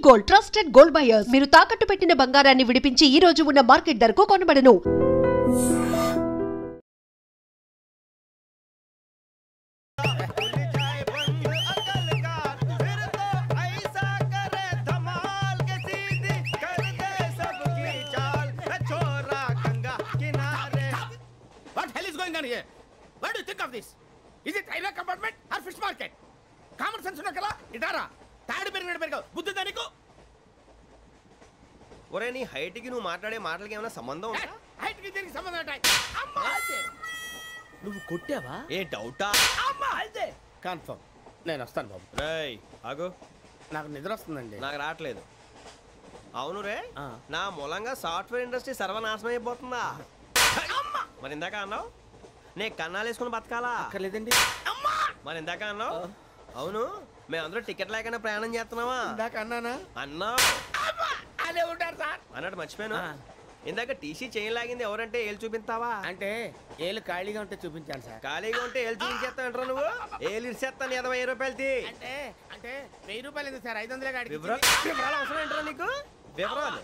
Gold, trusted gold buyers. మీరు తాకట్టు పెట్టిన బంగారాన్ని విడిపించి ఈ రోజు ఉన్న మార్కెట్ ధరకు కొనబడను. What do you think of this? Is it railway compartment or fish market? Common sense ఉన్న కదా ఇటారా తాడి పెరిగినట్టు బుద్ధి దానికి. ఒరే నీ హైట్ కి నువ్వు మాట్లాడే మాటలకి ఏమైనా సంబంధం ఉందా? హైట్ కి దీనికి సంబంధం ఉంటాయి. అమ్మా అదే నువ్వు కొట్టావా? ఏ డౌటా? అమ్మా అదే కన్ఫర్మ్. నేను వస్తాను బాబు. రేయ్ ఆగు, నాకు నిద్ర వస్తుందండి. నాకు రావట్లేదు. అవును రే, నా మూలంగా సాఫ్ట్వేర్ ఇండస్ట్రీ సర్వనాశనం అయిపోతుందా? మరి ఇందాక అన్నావు నే కన్నాలు వేసుకుని బతకాలా? అక్కర్లేదండి. మరి ఇందాక అన్నావు అవును మేమందరూ టికెట్ లేకుండా ప్రయాణం చేస్తున్నావా? ఇందాక అన్నానా? అన్నావు. అదే ఉంటారు సార్. అన్నట్టు మర్చిపోయాను, ఇందాక టీసీ చైన్ లాగింది ఎవరంటే ఏళ్ళు చూపిస్తావా? అంటే ఏళ్ళు ఖాళీగా ఉంటే చూపించాను సార్. ఖాళీగా ఉంటే ఏళ్ళు చూపించేస్తావు అంటారా నువ్వు? ఏళ్ళు ఇచ్చేస్తాను 20 రూపాయలది. అంటే అంటే 1000 రూపాయలు ఎందుకు సార్? 500 కాడి. వివరాలు అవసరం ఏంటరా నీకు? వివరాలు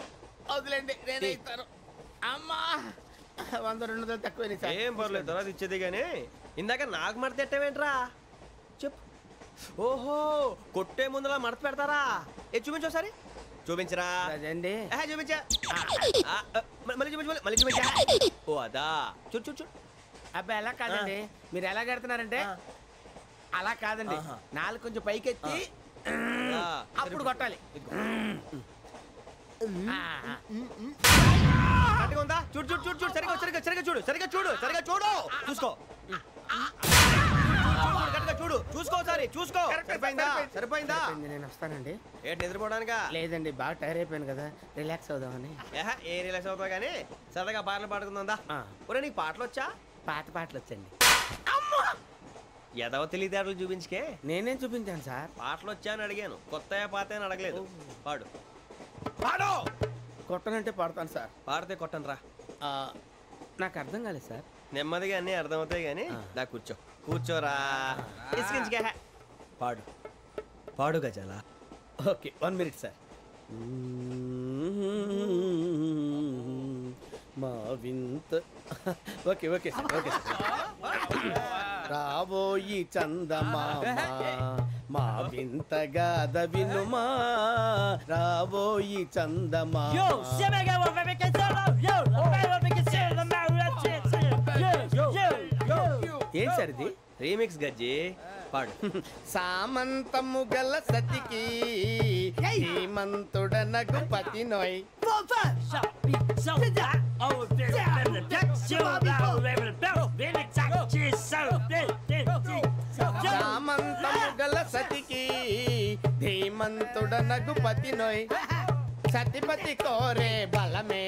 వదిలేండి, నేనే ఇస్తాను. అమ్మా 100-200 తక్కువ సార్. ఏం పర్లేదు, తర్వాత ఇచ్చేది కానీ ఇందాక నాకు మడత పెట్టావేంట్రా? చెప్పు. ఓహో, కొట్టే ముందులా మడత పెడతారా? ఏ చూపించు ఒకసారి. చూపించరా? అదండి. చూపించా. మళ్ళీ చూపించు, మళ్ళీ చూపించా. ఓ అదా, చూడు చూడు చూడు. అబ్బాయి ఎలా కాదండి, మీరు ఎలా కడుతున్నారంటే అలా కాదండి. నాలుగు కొంచెం పైకెత్తి అప్పుడు కొట్టాలి. ఉందా? చూడు చూడు చూడు చూడు, సరిగా సరిగా సరిగా చూడు, సరిగా చూడు, సరిగా చూడు, చూసుకో. చూడు చూసుకో, సరే చూసుకో. సరిపోయిందా? సరిపోయిందా? నేను వస్తానండి. ఏంటి నిద్రపోవడానికా? లేదండి, బాగా టైర్ అయిపోయాను కదా, రిలాక్స్ అవుదామని. ఏ రిలాక్స్ అవుతావు కానీ సరదాగా పాటలు పాడుకుందా? ఒరే నీకు పాటలు వచ్చా? పాత పాటలు వచ్చండి. ఎదవ తెలివితేటలు చూపించుకే. నేనేం చూపించాను సార్? పాటలు వచ్చా అని అడిగాను, కొత్త పాత అని అడగలేదు. పాడు పాడు. కొట్టనంటే పాడతాను సార్. పాడితే కొట్టను రా. నాకు అర్థం కాలేదు సార్. నెమ్మదిగా అన్నీ అర్థమవుతాయి కానీ దా కూర్చో. కూర్చోరా. పాడు పాడు గజాల. Okay, 1 minute sir. మా వింత. Okay okay sir, okay sir. రాబోయి చందమామ మా వింత గాథ వినుమా, రాబోయి చందమామ. ఏం సార్ ఇది? రీమిక్స్ గజ్జి. పాడు. సామంతము గల సతికి హేమంతుడనగు పతి నోయ్. సామంతము గల సతికి ధీమంతుడనగు పతి నోయ్. సతిపతి కోరే బలమే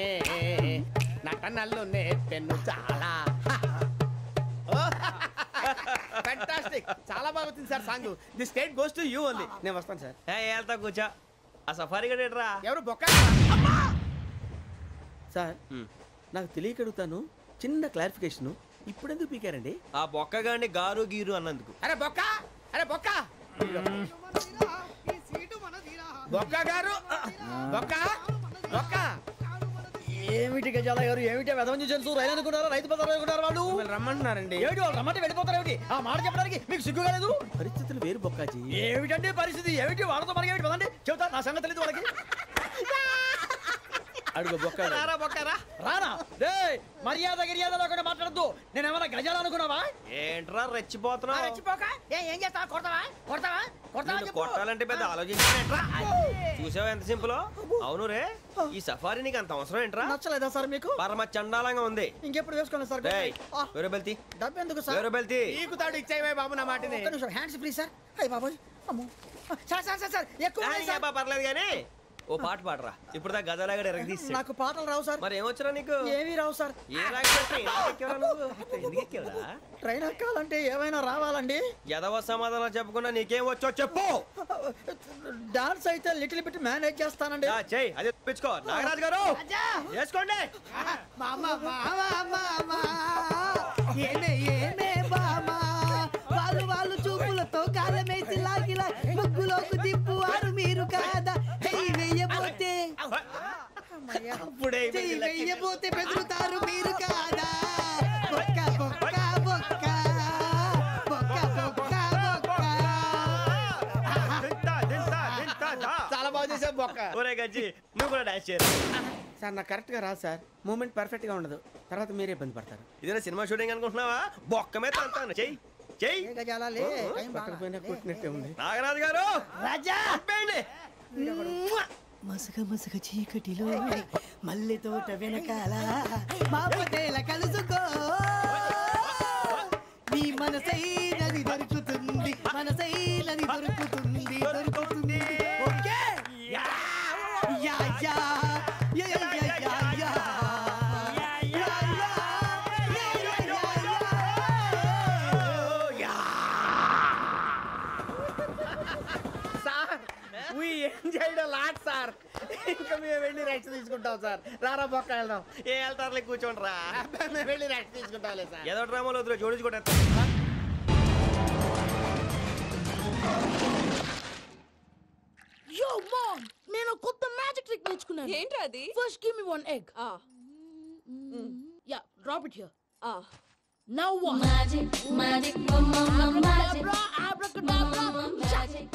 నటనలు నేర్పెను చాలా. ఫ్యాంటాస్టిక్, చాలా బాగా వచ్చింది sir song. The state goes to you only. నేను వస్తాను సార్. వెళ్తా కూర్చో. ఆ సఫారీ గడేట్రా? ఎవరు బొక్క సార్? నాకు తెలియక అడుగుతాను, చిన్న క్లారిఫికేషన్. ఇప్పుడు ఎందుకు పీకారండి? ఆ బొక్క గాని గారు గీరు అన్నందుకు. అరే బొక్క, అరే బొక్క, బొక్క గారు, బొక్క బొక్క. ఏమిటి గజాల గారు, ఏమిటి వెదవం చూసాను? రైలు అనుకున్నారా? రైతు బజార్ అనుకున్నారు వాళ్ళు? రమ్మంటున్నారండి. ఏమిటి వాళ్ళు రమ్మంటే వెళ్ళిపోతారు? ఏమిటి ఆ మాట చెప్పడానికి మీకు సిగ్గు కాలేదు? పరిస్థితులు వేరు బొక్కాజీ. ఏమిటండి పరిస్థితి? ఏమిటి వాళ్ళతో మనకి ఏమిటి? పదండి చెబుతా, నా సంగతి తెలియదు వాళ్ళకి. అడుగు బొక్క. రారా బొక్కరా. రానా? రే మర్యాద గిర్యాద లేకుండా మాట్లాడద్దు. నేను ఏమన్నా గజాలు అనుకున్నావా? ఏంట్రా రెచ్చిపోతున్నావు? ఏం చేస్తావా? కొడతావా? కొడతావా? కొట్టాలంటే పెద్ద ఆలోచించా. చూసావా ఎంత సింపుల్? అవును రే, ఈ సఫారీ నీకు అంత అవసరం ఏంట్రా? నచ్చలేదా సార్ మీకు? పరమ చండాలంగా ఉంది. ఇంకెప్పుడు వేసుకోండి సార్. వేరే బెల్తి. డబ్బు ఎందుకు సార్? వేరే బెల్తి. నీకు తాడు ఇచ్చాయి బాబు నా మాటని. Hands free sir. అయ్యి బాబోయ్, అమ్మో సార్ సార్ సార్ ఎక్కువ పర్లేదు కానీ ఓ పాట పాడరా. ఇప్పుడు దా గదలాగడ ఎరగదీసి. నాకు పాటలు రావు సార్. మరి ఏమొచ్చరా నీకు? ఏమీ రావు సార్. ఏ ట్రైన్ ఎక్కాలంటే ఏమైనా రావాలండి. ఎదవ సమాధానం చెప్పకుండా నీకేం వచ్చో చెప్పు. డాన్స్ అయితే లిటిల్ బిట్ మేనేజ్ చేస్తానండి. చెయ్యి, అదే తెప్పించుకో. నాగరాజు గారు చేసుకోండి. వాళ్ళు చూపులతో కాలమేసి లాగిలా ముగ్గులోకి తిప్పువారు మీరు కాదా. అప్పుడే చెయ్యి వెయ్యబోతే బెదురుతారు మీరు కాదా బొక్క బొక్క బొక్క బొక్క బొక్క బొక్క. చాలా బాగా చేసావు బొక్క. ఒరే గజ్జి నువ్వు కూడా డాన్స్ చేయరు. సార్ నాకు కరెక్ట్ గా రాదు సార్, మూమెంట్ పర్ఫెక్ట్ గా ఉండదు, తర్వాత మీరే ఇబ్బంది పడతారు. ఇదేనా సినిమా షూటింగ్ అనుకుంటున్నావా? బొక్క మీద అంటాను. చెయ్యి చెయ్యి. ఏ గజాలా లే, టైం బాగా. పక్కన కొట్టినట్టే ఉంది. నాగరాజు గారు రాజా చెప్పండి. మసగ మసగ చీకటిలో మల్లె తోట వెనకాల మా పటేల కలుసుకో నీ మనసైనది దొరుకుతుంది మనసైనది దొరుకుతుంది దొరుకుతుంది. Okay yeah yeah yeah yeah yeah yeah yeah sir we enjoyed a lot sir. ఇంకా మేము వెళ్ళి రెస్ట్ తీసుకుంటాం సార్. రారా బొక్క వెళ్దాం. ఏ వెళ్తారులే కూర్చోండి రా. మేము వెళ్ళి రెస్ట్ తీసుకుంటాంలే సార్. ఏదో డ్రామాలో వద్దు జోడించుకుంటా. Yo, mom! నేను కొత్త మ్యాజిక్ ట్రిక్ నేర్చుకున్నాను. ఏంట్రా అది? First give me one egg. Yeah, drop it here. Now what? Magic, magic, mama, magic. Abracadabra, Magic.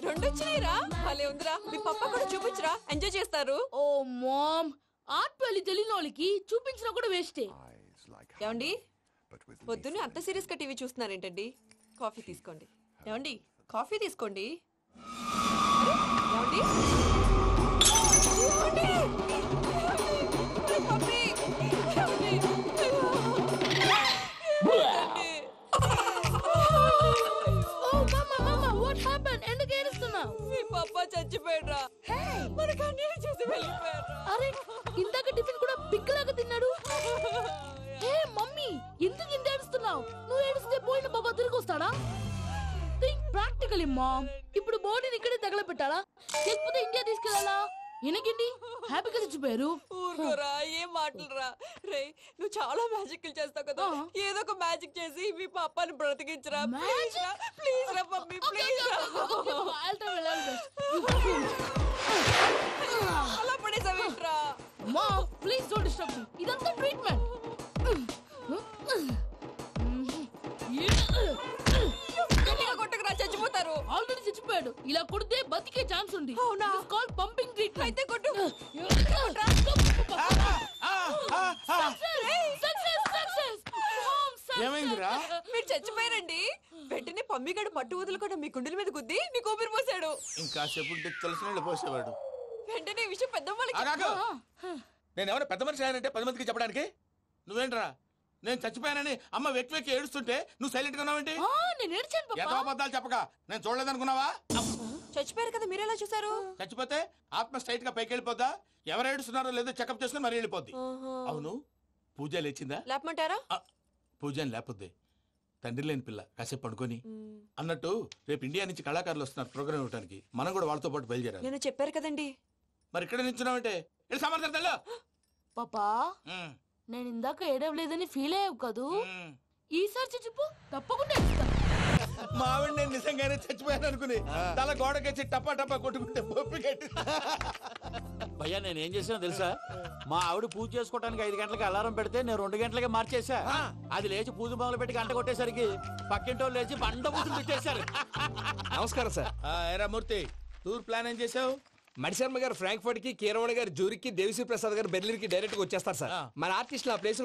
రెండు వచ్చినాయిరా. భలే ఉందిరా. మీ పప్ప కూడా చూపించరా, ఎంజాయ్ చేస్తారు. Oh, mom. ఆర్ట్ పెళ్లి తెలియని వాళ్ళకి చూపించినా కూడా వేస్టే. ఏమండి పొద్దున్నే అంత సీరియస్ గా టీవీ చూస్తున్నారేంటండి? కాఫీ తీసుకోండి. ఏమండి కాఫీ తీసుకోండి. ఏమండి? ఏమండి? ఏమండి? పప్పి! ఏమండి? ఏమండి? Oh, mama, what happened? ఎందుకు ఏడుస్తున్నావు? మీ పప్ప చచ్చిపోయాడురా. మనకు అన్యాయం చేసి వెళ్ళిపోయాడురా. అరే, ఇందాక టిఫిన్ కూడా పిక్కలాగా తిన్నాడు. హే మమ్మీ, ఎందుకు ఇంత ఏడుస్తున్నావు? నువ్వు ఏడిస్తే పోయిన బాబా తిరిగి వస్తాడా? Think practically mom. ఇప్పుడు బాడీని ఇక్కడే తగలబెట్టాలా లేకపోతే ఇండియా తీసుకెళ్లాలా? ఎనకండి హ్యాపీగా చచ్చిపోయారు. ఊరుకోరా, ఏం మాటలురా. రే నువ్వు చాలా మ్యాజిక్ చేస్తావు కదా, ఏదో ఒక మ్యాజిక్ చేసి మీ పాపాని బ్రతికించరా. ప్లీజ్ రా, ప్లీజ్ రా మమ్మీ, ప్లీజ్ రా. అలా పడేసావేంట్రా? Mom please don't disturb me. ఇదంతా ట్రీట్మెంట్. గట్టిగా కొట్టకురా, చచ్చిపోతారు. ఆల్రెడీ చచ్చిపోయాడు. ఇలా కొడితే బతికే ఛాన్స్ ఉంది. అవునా? It's called pumping treatment. అయితే కొట్టు. ఏమైందిరా? మీరు చచ్చిపోయారండి. వెంటనే పమ్మిగాడు మట్టు వదులుకుండా మీ గుండెల మీద గుద్ది మీకు ఊపిరి పోసాడు. ఇంకా సేపు తెలిసిన పోసేవాడు. వెంటనే ఈ విషయం పెద్ద నేను ఎవరైనా పెద్ద మనిషి ఆయనంటే 10 మందికి చెప్పడానికి నువ్వేంట్రా? నేను చచ్చిపోయానని అమ్మ వెక్కి వెక్కి ఏడుస్తుంటే నువ్వు సైలెంట్ గా ఉన్నావేంటి? నేను ఏడ్చాను పాపా. ఎంతో అబద్ధాలు చెప్పక నేను చూడలేదనుకున్నావా? చచ్చిపోయారు కదా, మీరెలా చూసారు? చచ్చిపోతే ఆత్మ స్ట్రైట్ గా పైకి వెళ్ళిపోద్దా? ఎవరు ఏడుస్తున్నారో లేదో చెకప్ చేసుకుని మరీ వెళ్ళిపోద్ది. అవును, పూజ లేచిందా? లేపమంటారా? పూజ అని లేకపోద్ది. తండ్రి లేని పిల్ల కాసేపు పడుకొని. అన్నట్టు రేపు ఇండియా నుంచి కళాకారులు వస్తున్నారు ప్రోగ్రామ్ ఇవ్వడానికి. మనం కూడా వాళ్ళతో పాటు బయలుదేరాలి. నేను చెప్పారు కదండి. మరి ఇక్కడ నిల్చున్నావంటే సమర్థతల్లో పాపా నేను ఇందాక ఏడవలేదని ఫీల్ అయ్యావు కదూ. ఈసారి చచ్చిపో, తప్పకుండా ఏడుస్తా. మావిడ నేను నిజంగానే చచ్చిపోయాను అనుకుని తల గోడకొచ్చి టపా టపా కొట్టుకుంటే భయ్యా నేనేం చేసానో తెలుసా? మా ఆవిడ పూజ చేసుకోవడానికి 5 గంటలకి అలారం పెడితే నేను 2 గంటలకి మార్చేసా. అది లేచి పూజ మొదలు పెట్టి గంట కొట్టేసరికి పక్కింటోళ్ళు లేచి బండ పూజలు పెట్టేశారు. నమస్కారం సార్. ఏరా మూర్తి, టూర్ ప్లాన్ ఏం చేసావు? మణిశర్మ గారు ఫ్రాంక్ఫర్ట్ కి, కీరవాణ గారు జూరికి, దేవిశ్రీ ప్రసాద్ గారు బెర్లిన్ కి డైరెక్ట్ గా వచ్చేస్తారు సార్. మన ఆర్టిస్ట్ ఆ ప్లేస్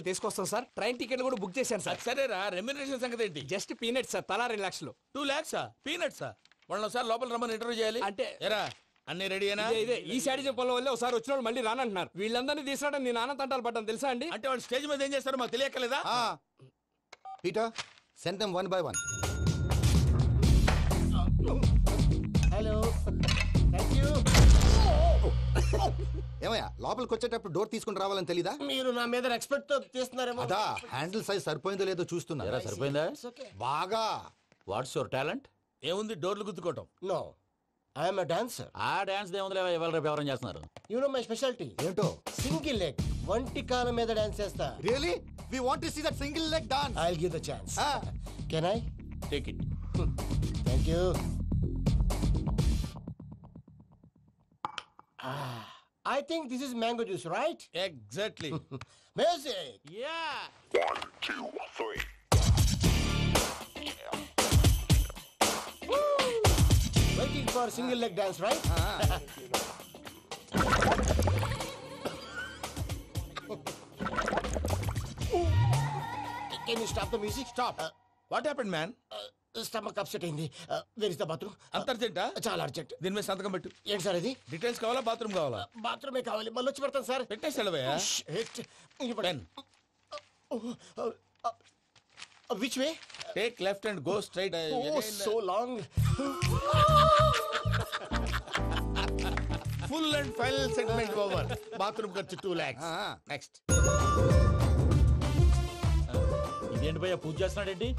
తీసుకొస్తాం సార్. ట్రైన్ టికెట్ కూడా బుక్ చేశాను సార్. సరేరా, రెమ్యూనరేషన్ సంగతి ఏంటి? జస్ట్ పీనట్స్ సార్, తలా 2 లక్షలు. 2 lakhs పీనట్సా? వాళ్ళని ఒకసారి లోపల రమ్మని ఇంటర్వ్యూ చేయాలి. అంటే ఎరా అన్ని రెడీనా? ఇదే ఈ శాడిజం పొలం వల్ల ఒకసారి వచ్చిన వాళ్ళు మళ్ళీ రానంటున్నారు. వీళ్ళందరినీ తీసుకురావడం నేను నాన్న తంటాలు పడ్డాను తెలుసా అండి. అంటే వాళ్ళు స్టేజ్ మీద ఏం చేస్తారో మాకు తెలియక్కలేదా? Peter, send them one by one. Hello, thank you. ఏమయ్యా, లోపలికి వచ్చేటప్పుడు డోర్ తీసుకుని రావాలని తెలీదా? మీరు నా మీద ఎక్స్పెక్ట్ తో తీస్తున్నారేమో. అదా హ్యాండిల్ సైజ్ సరిపోయిందో లేదో చూస్తున్నా. ఎరా సరిపోయిందా? బాగా. What's your talent? ఏముంది, డోర్లు గుద్దుకోవటం. No, I'm a dancer. ఆ డాన్స్ దేవుందిలే, ఇవాళ రేపు ఎవరైనా చేస్తున్నారు. యు నో మై స్పెషాలిటీ ఏంటో? సింగిల్ లెగ్, వంటి కాలం మీద డాన్స్ చేస్తా. Really we want to see that single leg dance. I will give the chance. Can I? Take it. Thank you. I think this is mango juice, right? Exactly. Music. Yeah. 1, 2, 3. Waiting for single leg dance, right? Can you stop the music? Stop. What happened man? Stomach upset అయింది. Where is the bathroom? అంత అర్జెంటా? చాలా urgent. దీని మీద సంతకం పెట్టు. ఏంటి sir ఇది? Details కావాలా బాత్రూమ్ కావాలా? బాత్రూమే కావాలి. మళ్ళీ వచ్చి పెడతాను సార్. పెట్టేసి వెళ్ళవయ్యా. Pen. Which way? Take left and go straight. Oh, so long. Full and final segment over. Bathroom ఖర్చు 2 lakhs. నెక్స్ట్. ఇదేంటి భయ్యా పూజ చేస్తున్నాడేంటి?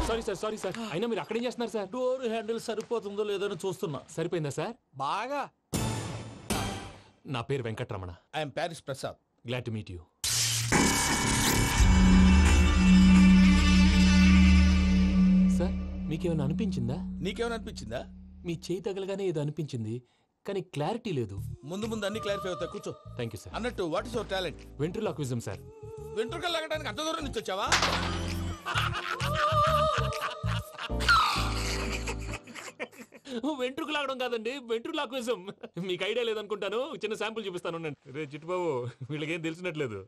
సారీ సార్ అయినా మీరు అక్కడేం చేస్తున్నారు సార్? డోర్ హ్యాండిల్ సరిపోతుందో లేదో అని చూస్తున్నా. సరిపోయిందా సార్? బాగా. నా పేరు Venkataramana. I'm Paris Prasad. Glad to meet you. Sir మీకేమైనా అనిపించిందా? నీకేమైనా అనిపించిందా? మీ చేయి తగలగానే ఏదో అనిపించింది, కానీ క్లారిటీ లేదు. ముందు అన్ని క్లారిఫై అవుతాయి. కూర్చో. Thank you sir. అన్నట్టు what is your talent? Ventriloquism sir. వెంట్రుకలు లాగడానికి అంత దూరం నుంచి వచ్చావా? వెంట్రుకు లాగడం కాదండి, వెంట్రులాక్విజం. మీకు ఐడియా లేదనుకుంటాను. చిన్న శాంపుల్ చూపిస్తాను. రే చిట్టుబాబు, వీళ్ళకేం తెలిసినట్లేదు.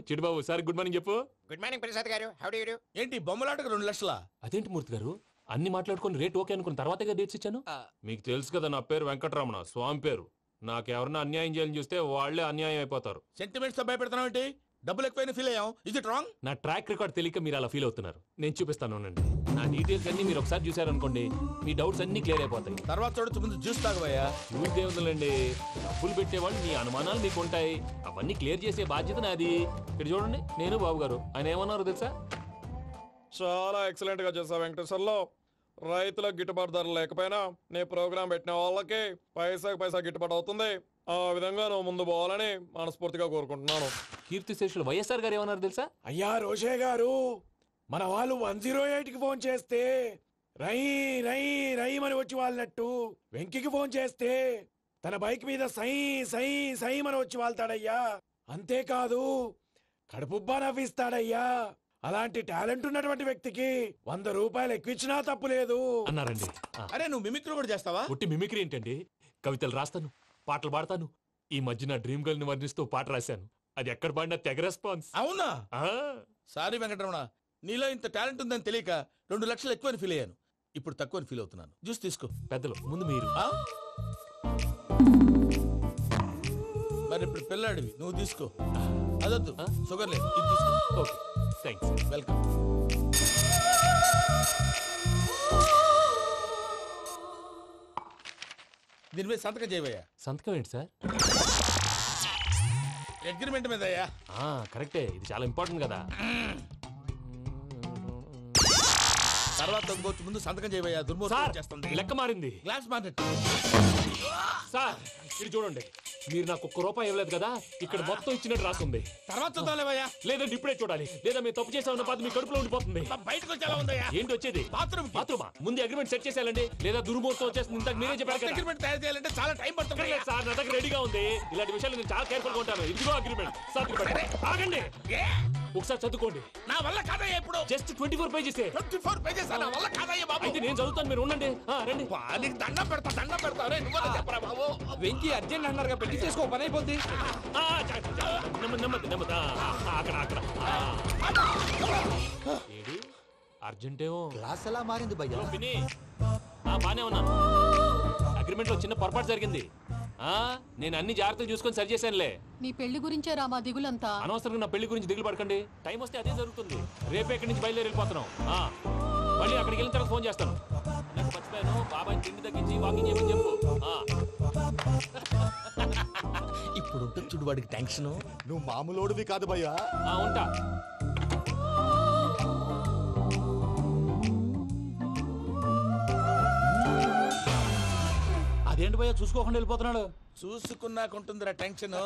చిట్టుబాబు సార్ గుడ్ మార్నింగ్ చెప్పు. Good morning Prasad garu. How do you do? ఏంటి బొమ్మలాటకు 2 లక్షలా? అదేంటి మూర్తి గారు, అన్ని మాట్లాడుకొని రేట్ ఓకే అనుకున్న తర్వాతగా డేట్స్ ఇచ్చాను. మీకు తెలుసు కదా నా పేరు వెంకటరమణ, స్వామి పేరు. నాకెవరన్నా అన్యాయం చేయాలని చూస్తే వాళ్లే అన్యాయం అయిపోతారు. సెంటిమెంట్స్ తో భయపెడతావు ఏంటి? డబ్బులు ఎక్కువైనా ఫీల్ అయ్యాం. Is it wrong? నా ట్రాక్ రికార్డ్ తెలియక మీరు అలా ఫీల్ అవుతున్నారు. నేను చూపిస్తాను ఉండండి. నా డీటెయిల్స్ అన్ని మీరు ఒకసారి చూసారనుకోండి, మీ డౌట్స్ అన్ని క్లియర్ అయిపోతాయి. తర్వాత చూడొచ్చు, ముందు జ్యూస్ తాగబోయా. జ్యూస్ దేవుందండి, డబ్బులు పెట్టేవాళ్ళు మీ అనుమానాలు మీకు ఉంటాయి. అవన్నీ క్లియర్ చేసే బాధ్యత నాది. ఇక్కడ చూడండి, నేను బాబు గారు. ఆయన ఏమన్నారు తెలుసా? చాలా ఎక్సలెంట్ గా చేసావు వెంకటేశ్వర్లో. రైతులకు గిట్టుబాటు ధర లేకపోయినా నీ ప్రోగ్రాం పెట్టిన వాళ్ళకి పైసా గిట్టుబాటు అవుతుంది. ఆ విధంగా నువ్వు ముందు పోవాలని మనస్ఫూర్తిగా కోరుకుంటున్నాను. కీర్తిశేషులు వైఎస్ఆర్ గారు ఏమన్నారు తెలుసా? అయ్యా రోషే గారు, మన వాళ్ళు 108కి ఫోన్ చేస్తే రై రై రై అని వచ్చి వాళ్ళనట్టు, వెంకికి ఫోన్ చేస్తే తన బైక్ మీద సై సై సై అని వచ్చి వాళ్తాడయ్యా. అంతేకాదు కడుపుబ్బా నవ్విస్తాడయ్యా. అలాంటి టాలెంట్ ఉన్నటువంటి వ్యక్తికి 100 రూపాయలు ఎక్కువచ్చినా తప్పు లేదు అన్నారండి. అరే నువ్వు మిమిక్రీ కూడా చేస్తావా? ఒట్టి మిమిక్రీ ఏంటండి, కవితలు రాస్తాను, పాటలు పాడతాను. ఈ మధ్య నా డ్రీమ్ గర్ల్ ని వర్ణిస్తూ పాట రాశాను. అది ఎక్కడ పాడినా తెగ రెస్పాన్స్. అవునా? సారీ వెంకటరమణ, నీలో ఇంత టాలెంట్ ఉందని తెలియక 2 లక్షలు ఎక్కువని ఫీల్ అయ్యాను. ఇప్పుడు తక్కువని ఫీల్ అవుతున్నాను. జ్యూస్ తీసుకో. పెద్దలు ముందు మీరు. మరి ఇప్పుడు పిల్లాడివి, నువ్వు తీసుకో. అదొద్దు, షుగర్ లేదు, ఇది తీసుకో. Okay thanks. వెల్కమ్. దీని మీద సంతకం చేయవయ్యా. సంతకం ఏంటి సార్? అగ్రిమెంట్ మీద అయ్యా. కరెక్టే, ఇది చాలా ఇంపార్టెంట్ కదా. తర్వాత ఇంకొచ్చి ముందు సంతకం చేయవయ్యా. దుర్మోహం చేస్తుంది. లెక్క మారింది. Glass market. సార్ ఇది చూడండి, మీరు నాకు 1 రూపాయి ఇవ్వలేదు కదా, ఇక్కడ మొత్తం ఇచ్చినట్టు రాస్తుంది. తర్వాత చూద్దాంలేవయ్యా. లేదంటే ఇప్పుడే చూడాలి, లేదా మీరు తప్పు చేసామన్న బాధ మీ కడుపులో ఉండిపోతుంది. బయటకు వచ్చేలా ఉందయ్యా. ఏంటి వచ్చేది? బాత్రూమా? ముందు అగ్రిమెంట్ సెట్ చేసేయాలండి, లేదా దుర్మూర్తం వచ్చేస్తుంది. ఇంతకు మీరే చెప్పారు కదా. అగ్రిమెంట్ తయారు చేయాలంటే చాలా టైం పడుతుంది సార్. నా దగ్గర రెడీగా ఉంది. ఇలాంటి విషయాలు నేను చాలా కేర్ఫుల్ గా ఉంటాను. ఇదిగో అగ్రిమెంట్. ఆగండి, ఒకసారి చదువుకోండి. నా వల్ల కాదయ్యా. ఇప్పుడు జస్ట్ 24 పేజెస్. 24 పేజెస్ నా వల్ల కాదయ్యా బాబు. అయితే నేను చదువుతాను, మీరు ఉండండి. రండి. నీకు దండం పెడతా నువ్వు చెప్పరా బాబు. వెంకీ అర్జెంట్ అన్నారుగా, పెళ్లి చేసుకో, పని అయిపోద్ది. నెమ్మది. అక్కడ ఏడి అర్జెంటేమో. క్లాస్ ఎలా మారింది భయ్యా? బానే ఉన్నాను. అగ్రిమెంట్ లో చిన్న పొరపాటు జరిగింది. నేను అన్ని జాగ్రత్తలు చూసుకొని సరి చేశానులే. నీ పెళ్లి గురించే రామా దిగులంతా. అనవసరంగా నా పెళ్లి గురించి దిగులు పడకండి. టైం వస్తే అదే జరుగుతుంది. రేపే ఇక్కడి నుంచి బయలుదేరి వెళ్ళిపోతున్నాం. మళ్ళీ అక్కడికి వెళ్ళిన తర్వాత ఫోన్ చేస్తాను. నాకు మర్చిపోయాను, బాబాయ్ తిండి తగ్గించి వాకింగ్ చేయమని చెప్పు. ఇప్పుడు ఉంటుంది చూడు వాడికి టెన్షన్. నువ్వు మామూలోడివి కాదు భయ్యా. ఉంటా. అదేంటి భయ్యా చూసుకోకుండా వెళ్ళిపోతున్నాడు? చూసుకున్నాకుంటుందిరా టెన్షన్.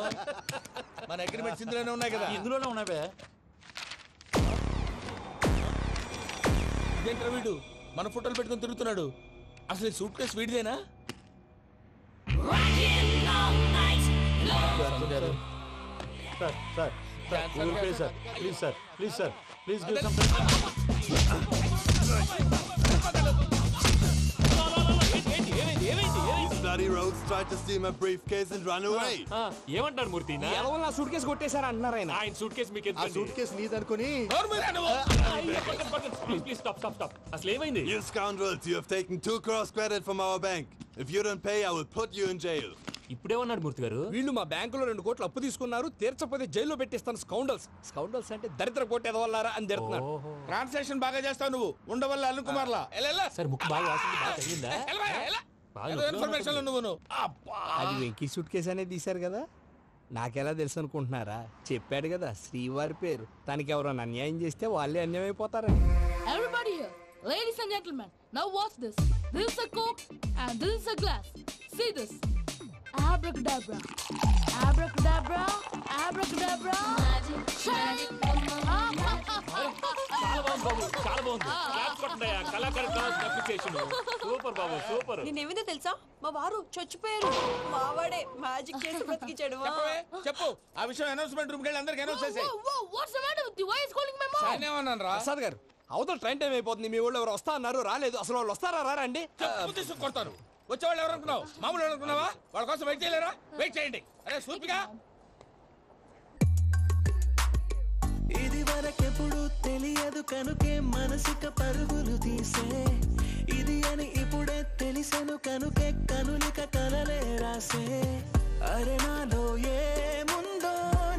మన అగ్రిమెంట్స్ ఇందులోనే ఉన్నాయి కదా. ఇందులోనే ఉన్నాయి భయ్యా. ఇదేంట్రా వీడు మన ఫోటోలు పెట్టుకుని తిరుగుతున్నాడు? అసలు సూట్ కేసు వీడిదేనా? గారు sir sir sir please sir please sir please give some These bloody rogues tried to steal my briefcase and run away. ఏమంటారు మూర్తి నా సూట్ కేసు కొట్టేశారు అంటున్నారాయన. ఆయన సూట్ కేసు మీకు ఆ సూట్ కేసు నీదనుకుని ప్లీజ్ స్టాప్ స్టాప్ స్టాప్ అసలు ఏమైంది You scoundrels, you have taken 2 crores credit from our bank. If you don't pay, I will put you in jail. ఇప్పుడేమన్నాడు మూర్తి గారు? వీళ్ళు మా బ్యాంకులో 2 కోట్లు అప్పు తీసుకున్నారు, తీర్చకపోతే జైల్లో పెట్టిస్తాను. స్కౌండల్స్ అంటే దరిద్ర కోట ఎదవల్లారా అని తిడుతున్నారు. ట్రాన్సాక్షన్ బాగా చేస్తావు నువ్వు ఉండవల్ల అరుణ్ కుమార్ లా సార్ ముక్కు బాగా వాసింది బాగా తగిలిందా? ఇన్ఫర్మేషన్ నువ్వు అది వెంకీ సూట్ కేసు అనేది తీశారు కదా, నాకెలా తెలుసు అనుకుంటున్నారా? చెప్పాడు కదా శ్రీవారి పేరు. తనకి ఎవరైనా అన్యాయం చేస్తే వాళ్ళే అన్యాయం అయిపోతారని. Everybody here, ladies and gentlemen, now watch this. This is a Coke and this is a glass. See this. Abracadabra. Abracadabra. Abracadabra. Magic. చాలా బాగుంది క్లాస్ కొట్టండియా కళాకారు క్లాస్ అప్రిసియేషన్ సూపర్ బాబు సూపర్. నేనేమిందో తెలుసా, మా వారు చచ్చిపోయారు, మావాడే మ్యాజిక్ చేసి బ్రతికించాడు. చెప్పు ఆ విషయం అనౌన్స్మెంట్ రూమ్ కెళ్ళి అందరికి అనౌన్స్ చేసేయ్. What's the matter with you? Why is calling my mom? నేనేమన్నాను రా ప్రసాద్ గారు, అవతల ట్రైన్ టైం అయిపోతుంది. మీ ఊళ్ళో ఎవరు వస్తా అన్నారు, రాలేదు. అసలు వాళ్ళు వస్తారా రారా అండి? చెప్పు తీసుకు కొడతారు. వచ్చేవాళ్ళు ఎవరు అనుకున్నావు? మామూలు అనుకున్నావా? వాళ్ళ కోసం వెయిట్ చేయలేరా? వెయిట్ చేయండి. అరే సూపిగా ఇది వరకెప్పుడు తెలియదు కనుకే మనసిక పరుగులు తీసే, ఇది అని ఇప్పుడే తెలిసెను కనుకే కనులిక కలలే రాసే. అరే నాలో ఏముందో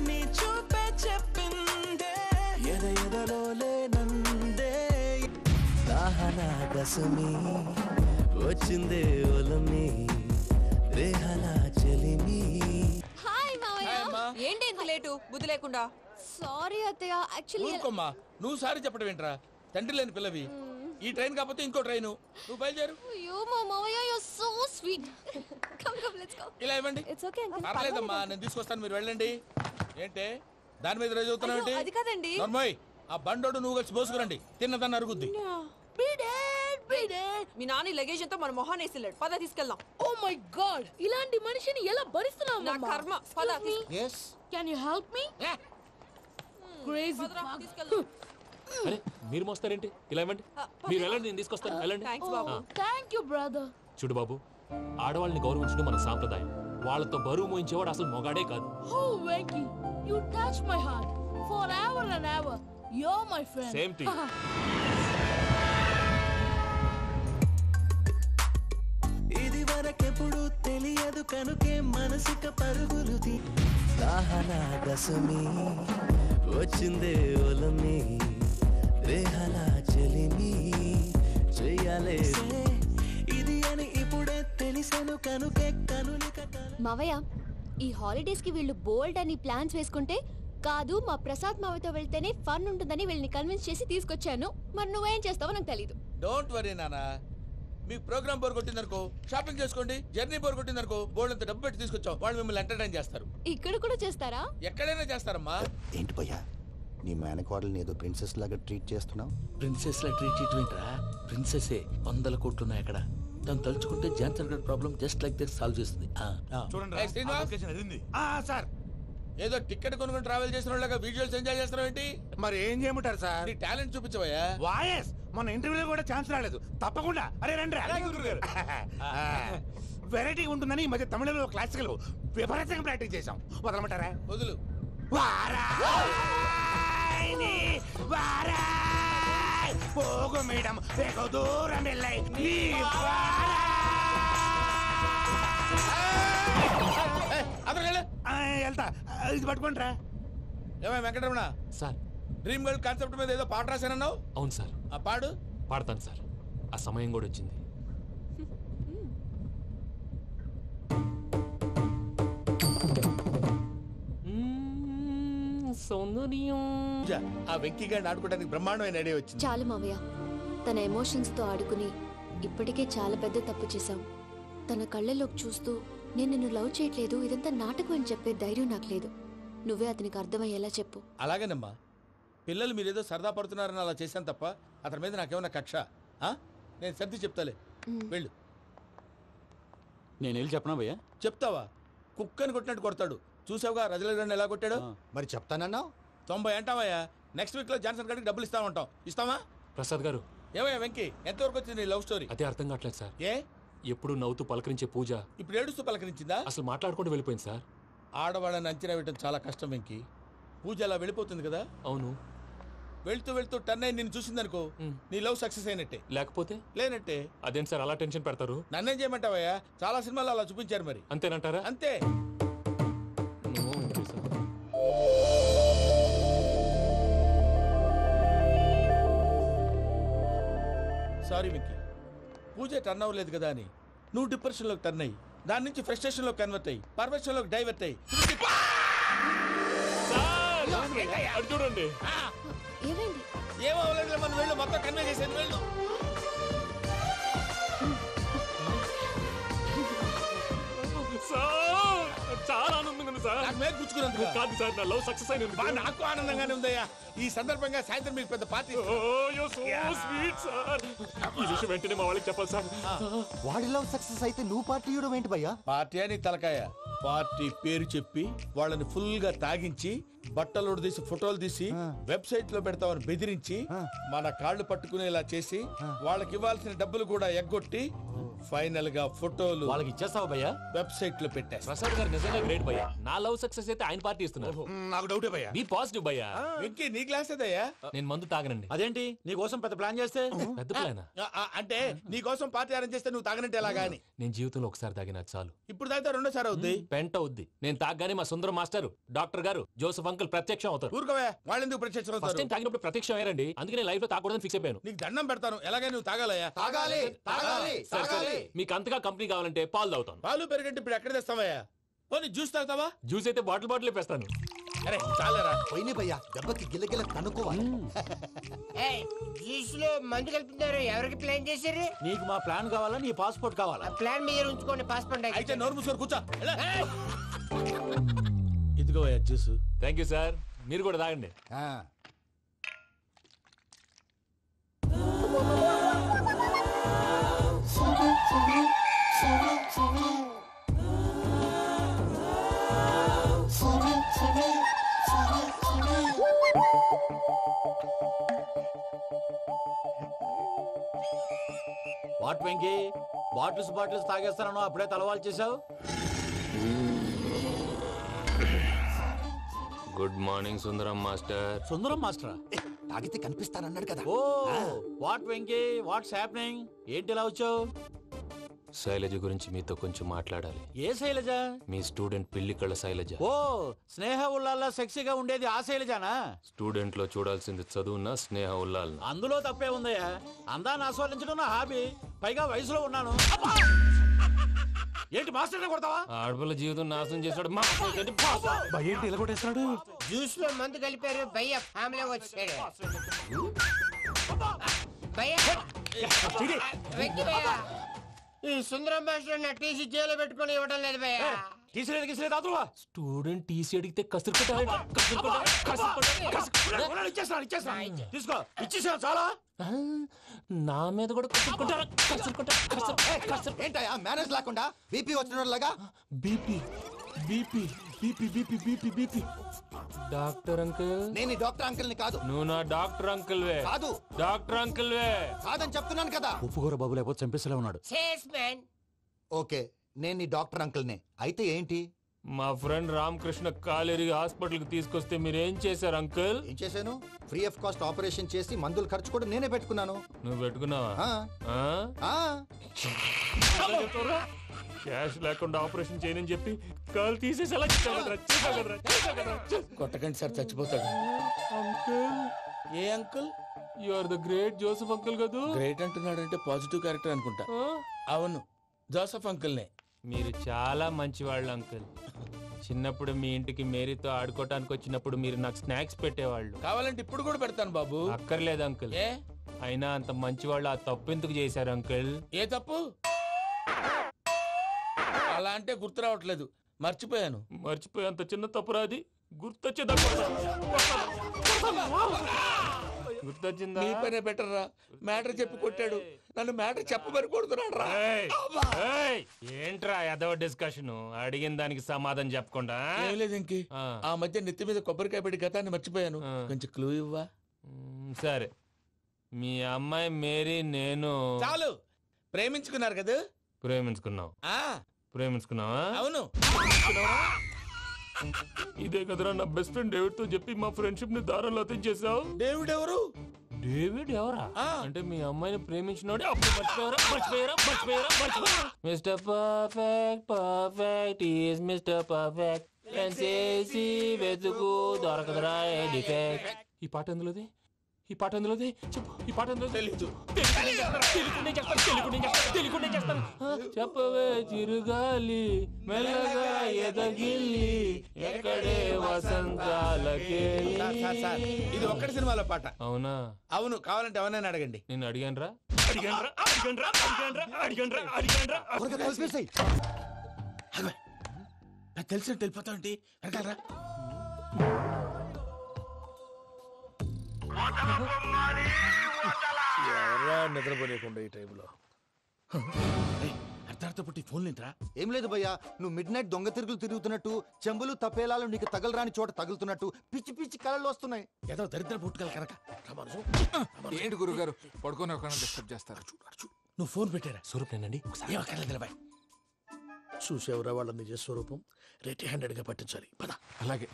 నీ చూపే చెప్పిందే, ఎదలో లేనందే. దాహనా దశమి వచ్చిందే ఒలమి, రేహనా చెలిమి. హాయ్ మావయ్య. ఏంటి ఇంత లేటు బుద్ధి లేకుండా? సారీ అత్తయ్య, యాక్చువల్లీ ఊరుకోమ్మా. నువ్వు సారీ చెప్పడం ఏంట్రా? తండ్రి లేని పిల్లవి. ఈ ట్రైన్ కాకపోతే ఇంకో ట్రైన్. నువ్వు బయలుదేరు. అయ్యో మా మావయ్య, you are so sweet. Come come let's go. ఇలా ఇవ్వండి. It's okay uncle. పర్లేదమ్మా, నేను తీసుకొస్తాను, మీరు వెళ్ళండి. ఏంటే దాని మీద రోజు చదువుతున్నావు ఏంటి? అది కాదండి. నర్మోయ్, ఆ బండోడు నువ్వు కలిసి పోసుకురండి. తిన్నదాన్ని అరుగుద్ది. మీ నాన్న లగేజ్ అంతా మన మొహాన్ వేసిల్లాడు. పద తీసుకెళ్దాం. Oh my god, ఇలాంటి మనిషిని ఎలా భరిస్తున్నావు? నా కర్మ. పద. Yes. Can you help me? Crazy. అరే మీరు మోస్తారేంటి? ఇలా ఇవ్వండి. మీరు వెళ్ళండి, నేను తీసుకొస్తాను. వెళ్ళండి. Thanks Babu. Thank you brother. చూడు బాబు, ఆడవాళ్ళని గౌరవించడం మన సాంప్రదాయం. వాళ్ళతో బరువు మోయించేవాడు అసలు మొగాడే కాదు. Oh Venky, you touch my heart forever and ever. You're my friend. Same to you. ఇది వరకెప్పుడు తెలియదు కనుకే మనసిక పరుగులు తీ. దాహనా దశమి వచ్చిందే ఒలమి, రేహనా చెలిమి చెయ్యాలే. ఇది అని ఇప్పుడే తెలిసెను కనుకే కనులిక. మావయ్య, ఈ హాలిడేస్ కి వీళ్ళు బోల్డ్ అని ప్లాన్స్ వేసుకుంటే కాదు మా ప్రసాద్ మావయ్యతో వెళ్తేనే ఫన్ ఉంటుందని వీళ్ళని కన్విన్స్ చేసి తీసుకొచ్చాను. మరి నువ్వేం చేస్తావో నాకు తెలీదు. డోంట్ వరీ నానా. మీకు ప్రోగ్రామ్ బోర్ కొట్టిందనుకో షాపింగ్ చేసుకోండి. జర్నీ బోర్ కొట్టిందనుకో బోర్డు అంత డబ్బు పెట్టి తీసుకొచ్చాం. వాళ్ళు మిమ్మల్ని ఎంటర్టైన్ చేస్తారు. ఇక్కడ కూడా చేస్తారా? ఎక్కడైనా చేస్తారమ్మా. ఏంటి భయ్యా, నీ మేనకోడల్ని ఏదో ప్రిన్సెస్ లాగా ట్రీట్ చేస్తున్నావు? ప్రిన్సెస్ లా ట్రీట్ చేయటమేంట్రా? ప్రిన్సెస్ 100 కోట్లు ఉన్నాయి అక్కడ. దాన్ని తలుచుకుంటే జాన్సన్ గడ్ problem just like this solve చేస్తుంది. చూడండి సార్, ఏదో టికెట్ కొనుక్కొని ట్రావెల్ చేసిన వాళ్ళగా వీడియోస్ ఎంజాయ్ చేస్తున్నావు ఏంటి? మరి ఏం చేయమంటారు సార్? నీ టాలెంట్ చూపించవయ్యా. వాయస్ మన ఇంటర్వ్యూలో కూడా ఛాన్స్ రాలేదు. తప్పకుండా అరే రండి. వెరైటీ ఉంటుందని ఈ మధ్య తమిళలో క్లాసికల్ విపరీతంగా ప్రాక్టీస్ చేసాం. వదలమంటారా? వదులు. పోగు మేడం వెగు దూరం వెళ్ళాయి. వెళ్తా, ఇది పట్టుకుంటారా? ఏమై Venkataramana sir, dream girl concept మీద ఏదో పాట రాశానన్నావు. అవును సార్. ఆ పాడు. పాడతాను సార్. ఆ సమయం కూడా వచ్చింది. సౌందర్యం. ఆ వెంకీ గారిని ఆడుకోవడానికి బ్రహ్మాండమైన ఐడియా వచ్చింది. చాలు మావయ్య, తన ఎమోషన్స్ తో ఆడుకుని ఇప్పటికే చాలా పెద్ద తప్పు చేశాం. తన కళ్ళలోకి చూస్తూ నేను నిన్ను లవ్ చేయట్లేదు, ఇదంతా నాటకం అని చెప్పే ధైర్యం నాకు లేదు. నువ్వే అతనికి అర్థమయ్యేలా చెప్పు. అలాగేనమ్మా. పిల్లలు మీరేదో సరదా పడుతున్నారని అలా చేశాను తప్ప అతని మీద నాకేమన్నా కక్ష? నేను సర్ది చెప్తాలే, వెళ్ళు. నేను వెళ్ళి చెప్పనా భయ్యా? చెప్తావా? కుక్కని కొట్టినట్టు కొడతాడు. చూసావుగా రజలగడ్డ ఎలా కొట్టాడు. మరి చెప్తానన్నావు 90 అంటావయ్యా. నెక్స్ట్ వీక్ లో జాన్సన్ గారికి డబ్బులు ఇస్తామంటాం. ఇస్తావా? ప్రసాద్ గారు ఏమయ్యా వెంకీ, ఎంతవరకు వచ్చింది నీ లవ్ స్టోరీ? అదే అర్థం కావట్లేదు సార్. ఏ ఎప్పుడు నవ్వుతూ పలకరించే పూజ ఇప్పుడు ఏడుస్తూ పలకరించిందా? అసలు మాట్లాడుకుంటూ వెళ్ళిపోయింది సార్. ఆడవాళ్ళని అంచనా వేయడం చాలా కష్టం వెంకీ. పూజ అలా వెళ్ళిపోతుంది కదా. అవును. వెళ్తూ వెళ్తూ టర్న్ అయి నిన్ను చూసిందనుకో, నీ లవ్ సక్సెస్ అయినట్టే. లేకపోతే లేనట్టే. అదేం సార్ అలా టెన్షన్ పెడతారు? నన్నేం చేయమంటావయ్యా, చాలా సినిమాలు అలా చూపించారు. మరి అంతేనంటారా? అంతే. సారీ మిక్కీ, పూజ టర్న్ అవ్వలేదు కదా అని నువ్వు డిప్రెషన్ లోకి టర్న్ అయ్యి, దాని నుంచి ఫ్రస్ట్రేషన్ లో కన్వర్ట్ అయ్యి, పర్వర్షన్ లోకి డైవర్ట్ అయ్యి. చూడండి ఏమవ్వలేదు, మనం వెళ్ళు, మొత్తం కన్వే చేసేది వెళ్ళు. చాలా ఆనందంగా ఉంది సార్. నాకు మేలు గుచ్చుకున్నందుకు కాదు సార్, నా లవ్ సక్సెస్ అయినందుకు. నాకు ఆనందంగానే ఉందయ్యా. ఈ సందర్భంగా సాయంత్రం మీకు పెద్ద పార్టీ. ఈ విషయం వెంటనే మా వాళ్ళకి చెప్పాలి సార్. వాడి లవ్ సక్సెస్ అయితే నువ్వు పార్టీ ఇవ్వడం ఏంటి భయ్యా? పార్టీ అని తలకాయ. పార్టీ పేరు చెప్పి వాళ్ళని ఫుల్ గా తాగించి, బట్టలు తీసి ఫోటోలు తీసి వెబ్సైట్ లో పెడతామని బెదిరించి, మన కాళ్ళు పట్టుకునేలా చేసి, వాళ్ళకి ఇవ్వాల్సిన డబ్బులు కూడా ఎగ్గొట్టి, ఫైనల్ గా ఫోటోలు వాళ్ళకి ఇచ్చేస్తావా భయ్యా? వెబ్సైట్ లో పెట్టా. ప్రసాద్ గారు నిజంగా గ్రేట్ భయ్యా. నా లవ్ సక్సెస్ అయితే ఆయన పార్టీ ఇస్తున్నారు. నాకు డౌటే భయ్యా. బీ పాజిటివ్ భయ్యా. వెంకీ నీ గ్లాస్ ఏదయ్యా? నేను మందు తాగనండి. అదేంటి నీ కోసం పెద్ద ప్లాన్ చేస్తే? పెద్ద ప్లాన్ అంటే నీ కోసం పార్టీ అరేంజ్ చేస్తే నువ్వు తాగనంటే ఎలాగా అని. నేను జీవితంలో ఒకసారి తాగినా చాలు. ఇప్పుడు తాగితే రెండోసారి అవుద్ది. పెంట అవుద్ది. నేను తాగగానే మా సుందరం మాస్టర్, డాక్టర్ గారు, జోసెఫ్ అంకుల్ ప్రత్యక్షం అవుతారు. ఊరుకోవే, వాళ్ళు ఎందుకు ప్రత్యక్షం ఫస్ట్ అవుతారు? టైం తాగినప్పుడు ప్రత్యక్షం అయ్యారండి. అందుకే నేను లైఫ్ లో తాగకూడదని ఫిక్స్ అయిపోయాను. నీకు దండం పెడతాను, ఎలాగే నువ్వు తాగాలయ్యా. తాగాలి తాగాలి సరే సరే, మీకు అంతగా కంపెనీ కావాలంటే పాలు తాగుతాను. పాలు పెరిగంటే ఇప్పుడు ఎక్కడ తెస్తావయ్యా? పోనీ జ్యూస్ తాగుతావా? జ్యూస్ అయితే బాటిల్ వేస్తాను. అరే చాలరా, పోయిన భయ్యా, దెబ్బకి గిల్లగిల్ల కనుక్కోవాలి. జ్యూస్ లో మందు కలుపుతున్నారు, ఎవరికి ప్లాన్ చేశారు? నీకు మా ప్లాన్ కావాలా, నీ పాస్పోర్ట్ కావాలా? ప్లాన్ మీరు ఉంచుకోండి, పాస్పోర్ట్ అయితే నోరు మూసుకొని కూర్చో. ఇదిగో జ్యూస్. థ్యాంక్ యూ సార్, మీరు కూడా తాగండి. వాట్ వెంకీ, బాటిల్స్ తాగేస్తాను, అప్పుడే తలవాలు చేసావు. Good morning Sundaram master. Sundaram మాస్టరా? తాగితే కనిపిస్తానన్నాడు కదా. Oh what Venky, what's happening? ఏంటి ఇలా వచ్చావు? శైలజ గురించి మీతో కొంచెం మాట్లాడాలి. ఏ శైలజ? మీ స్టూడెంట్ పిల్లి కళ్ళ శైలజ. ఓ స్నేహ ఉల్లాల్లో సెక్సీగా ఉండేది ఆ శైలజానా? స్టూడెంట్ లో చూడాల్సింది చదువున స్నేహ ఉల్లాల్. అందులో తప్పే ఉందయ్యా. అందాన్ని ఆస్వాదించడం నా హాబీ, పైగా వయసులో ఉన్నాను. ఏంటి మాస్టర్ కొడతావా? ఆడపిల్ల జీవితం నాశనం చేశాడు. ఇలా కొట్టేస్తున్నాడు. జ్యూస్ లో మందు కలిపారు, భయ్య ఫ్యామిలీ వచ్చాడు. ఈ సుందరం భాష టీసీ జైలు పెట్టుకుని ఇవ్వడం లేదు భయ్య. స్టూడెంట్ టీసీ అడిగితే తీసుకో, ఇచ్చేసాను చాలా. నా మీద కూడా ఏంటయ్యా మేనేజ్ లేకుండా బీపీ వచ్చినలాగా? BP BP BP BP BP BP. Doctor uncle, నేను ఈ డాక్టర్ అంకుల్ ని కాదు. నువ్వు నా డాక్టర్ అంకుల్ వే. కాదు డాక్టర్ అంకుల్ వే. కాదని చెప్తున్నాను కదా. ఉప్పుకూర బాబు లేకపోతే చంపేసేలా ఉన్నాడు. ఓకే, నేను ఈ డాక్టర్ అంకుల్ నే. అయితే ఏంటి? మా ఫ్రెండ్ రామకృష్ణ కాలేరి హాస్పిటల్ కి తీసుకొస్తే మీరు ఏం చేశారు అంకుల్? ఏం చేశాను? ఫ్రీ ఆఫ్ కాస్ట్ ఆపరేషన్ చేసి మందులు ఖర్చు కూడా నేనే పెట్టుకున్నాను. నువ్వు పెట్టుకున్నావా? క్యాష్ లేకుండా ఆపరేషన్ చేయనని చెప్పి కాలు తీసేసి అలా కొట్టకండి సార్, చచ్చిపోతాడు. అంకుల్, ఏ uncle? You are the great Joseph uncle కదా. గ్రేట్ అంటున్నాడంటే పాజిటివ్ క్యారెక్టర్ అనుకుంటా. అవును, జోసెఫ్ అంకుల్నే. మీరు చాలా మంచివాళ్ళు అంకుల్. చిన్నప్పుడు మీ ఇంటికి మేరీతో ఆడుకోవటానికి వచ్చినప్పుడు మీరు నాకు స్నాక్స్ పెట్టేవాళ్ళు. కావాలంటే ఇప్పుడు కూడా పెడతాను బాబు. అక్కర్లేదు అంకుల్. అయినా అంత మంచివాళ్ళు ఆ తప్పు ఎందుకు చేశారు అంకుల్? ఏ తప్పు? అలా అంటే గుర్తు రావట్లేదు, మర్చిపోయాను. మర్చిపోయేంత చిన్న తప్పు రాది, గుర్తొచ్చేదా? గుర్తొచ్చిందా? నీ పనే బెటర్ రా. మ్యాటర్ చెప్పి కొట్టాడు, నన్ను మ్యాటర్ చెప్పమని కొడుతున్నాడు రా. ఏంట్రా ఎదవ డిస్కషన్? అడిగిన దానికి సమాధానం చెప్పకుండా. ఏం లేదు ఇంకి, ఆ మధ్య నెత్తి మీద కొబ్బరికాయ పెట్టి గతాన్ని మర్చిపోయాను. కొంచెం క్లూ ఇవ్వా? సరే, మీ అమ్మాయి మేరీ నేను చాలు. ప్రేమించుకున్నారు కదా? ప్రేమించుకున్నావు. ప్రేమించుకున్నావా? అవును. ఇదే కదరా నా బెస్ట్ ఫ్రెండ్ డేవిడ్ తో చెప్పి మా ఫ్రెండ్షిప్ ని దారంలో తెంచేసావు. డేవిడ్ ఎవరు? డేవిడ్ ఎవరా? అంటే మీ అమ్మాయిని ప్రేమించినోడే. Mister perfect perfect is mister perfect చేసి వెతుకు దొరకదురా డిఫెక్ట్. ఈ పాట ఎందులోది? ఈ పాట ఎందులోది? చెప్పు. ఈ పాట ఎందులో? తెలీదు. చెప్పవే చిరుగాలి మెల్లగా ఎదగిల్లి ఎక్కడే వసంతాలకే. ఇది ఒక్కటి సినిమాలో పాట. అవునా? అవును. కావాలంటే ఎవరైనా అడగండి. నేను అడిగాను. తెలిసినట్టు వెళ్ళిపోతా ఉంటే అడగలరా? ఎవరా నిద్రపోలేకుండా ఈ టైంలో? అర్ధార్థ పుట్టి ఫోన్ లేంట్రా? ఏం లేదు భయ్యా, నువ్వు మిడ్ నైట్ దొంగ తిరుగులు తిరుగుతున్నట్టు, చెంబులు తపేలాలు నీకు తగలరాని చోట తగులుతున్నట్టు పిచ్చి పిచ్చి కళలు వస్తున్నాయి. ఏదో దరిద్ర పుట్టుకల కనుక. ఏంటి గురుగారు పడుకొని ఒక డిస్టర్బ్ చేస్తారు? నువ్వు ఫోన్ పెట్టారా? స్వరూపేనండి. చూసేవరా వాళ్ళ నిజ స్వరూపం? రెట్టి హ్యాండెడ్ గా పట్టించాలి. పద. అలాగే.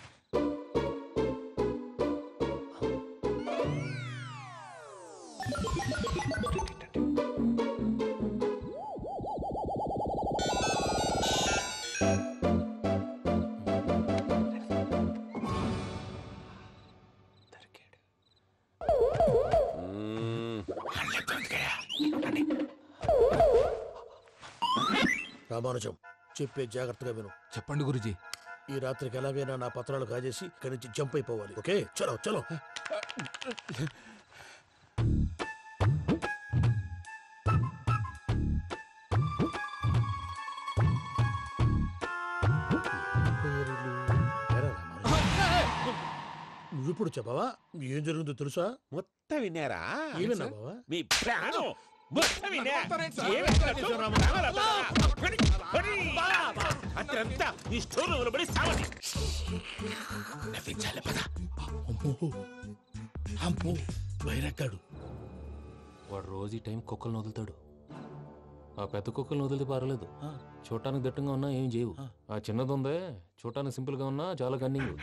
రామానుజం, చెప్పే జాగ్రత్తగా విను. చెప్పండి గురుజీ. ఈ రాత్రికి ఎలాగైనా నా పత్రాలు కాజేసి ఇక్కడి నుంచి జంప్ అయిపోవాలి. ఓకే, చలో చలో. నువ్విప్పుడు చెప్పవా? ఏం జరుగుతుందో తెలుసా? మొత్తం విన్నారా? ఏమన్నా బావా? మీ ప్రాణం మొత్తం విన్నా. అత్యంతా ఈ స్టోర్ రూమ్ లో పడి సావని. నవ్వించాలి. పద. అమ్మో బైరక్కాడు. వాడు రోజు ఈ టైం కుక్కలను వదులుతాడు. ఆ పెద్ద కుక్కలను వదిలితే పర్వాలేదు, చూడటానికి దట్టంగా ఉన్నా ఏం చేయవు. ఆ చిన్నది ఉందే, చూడటానికి సింపుల్ గా ఉన్నా చాలా కన్నింగ్.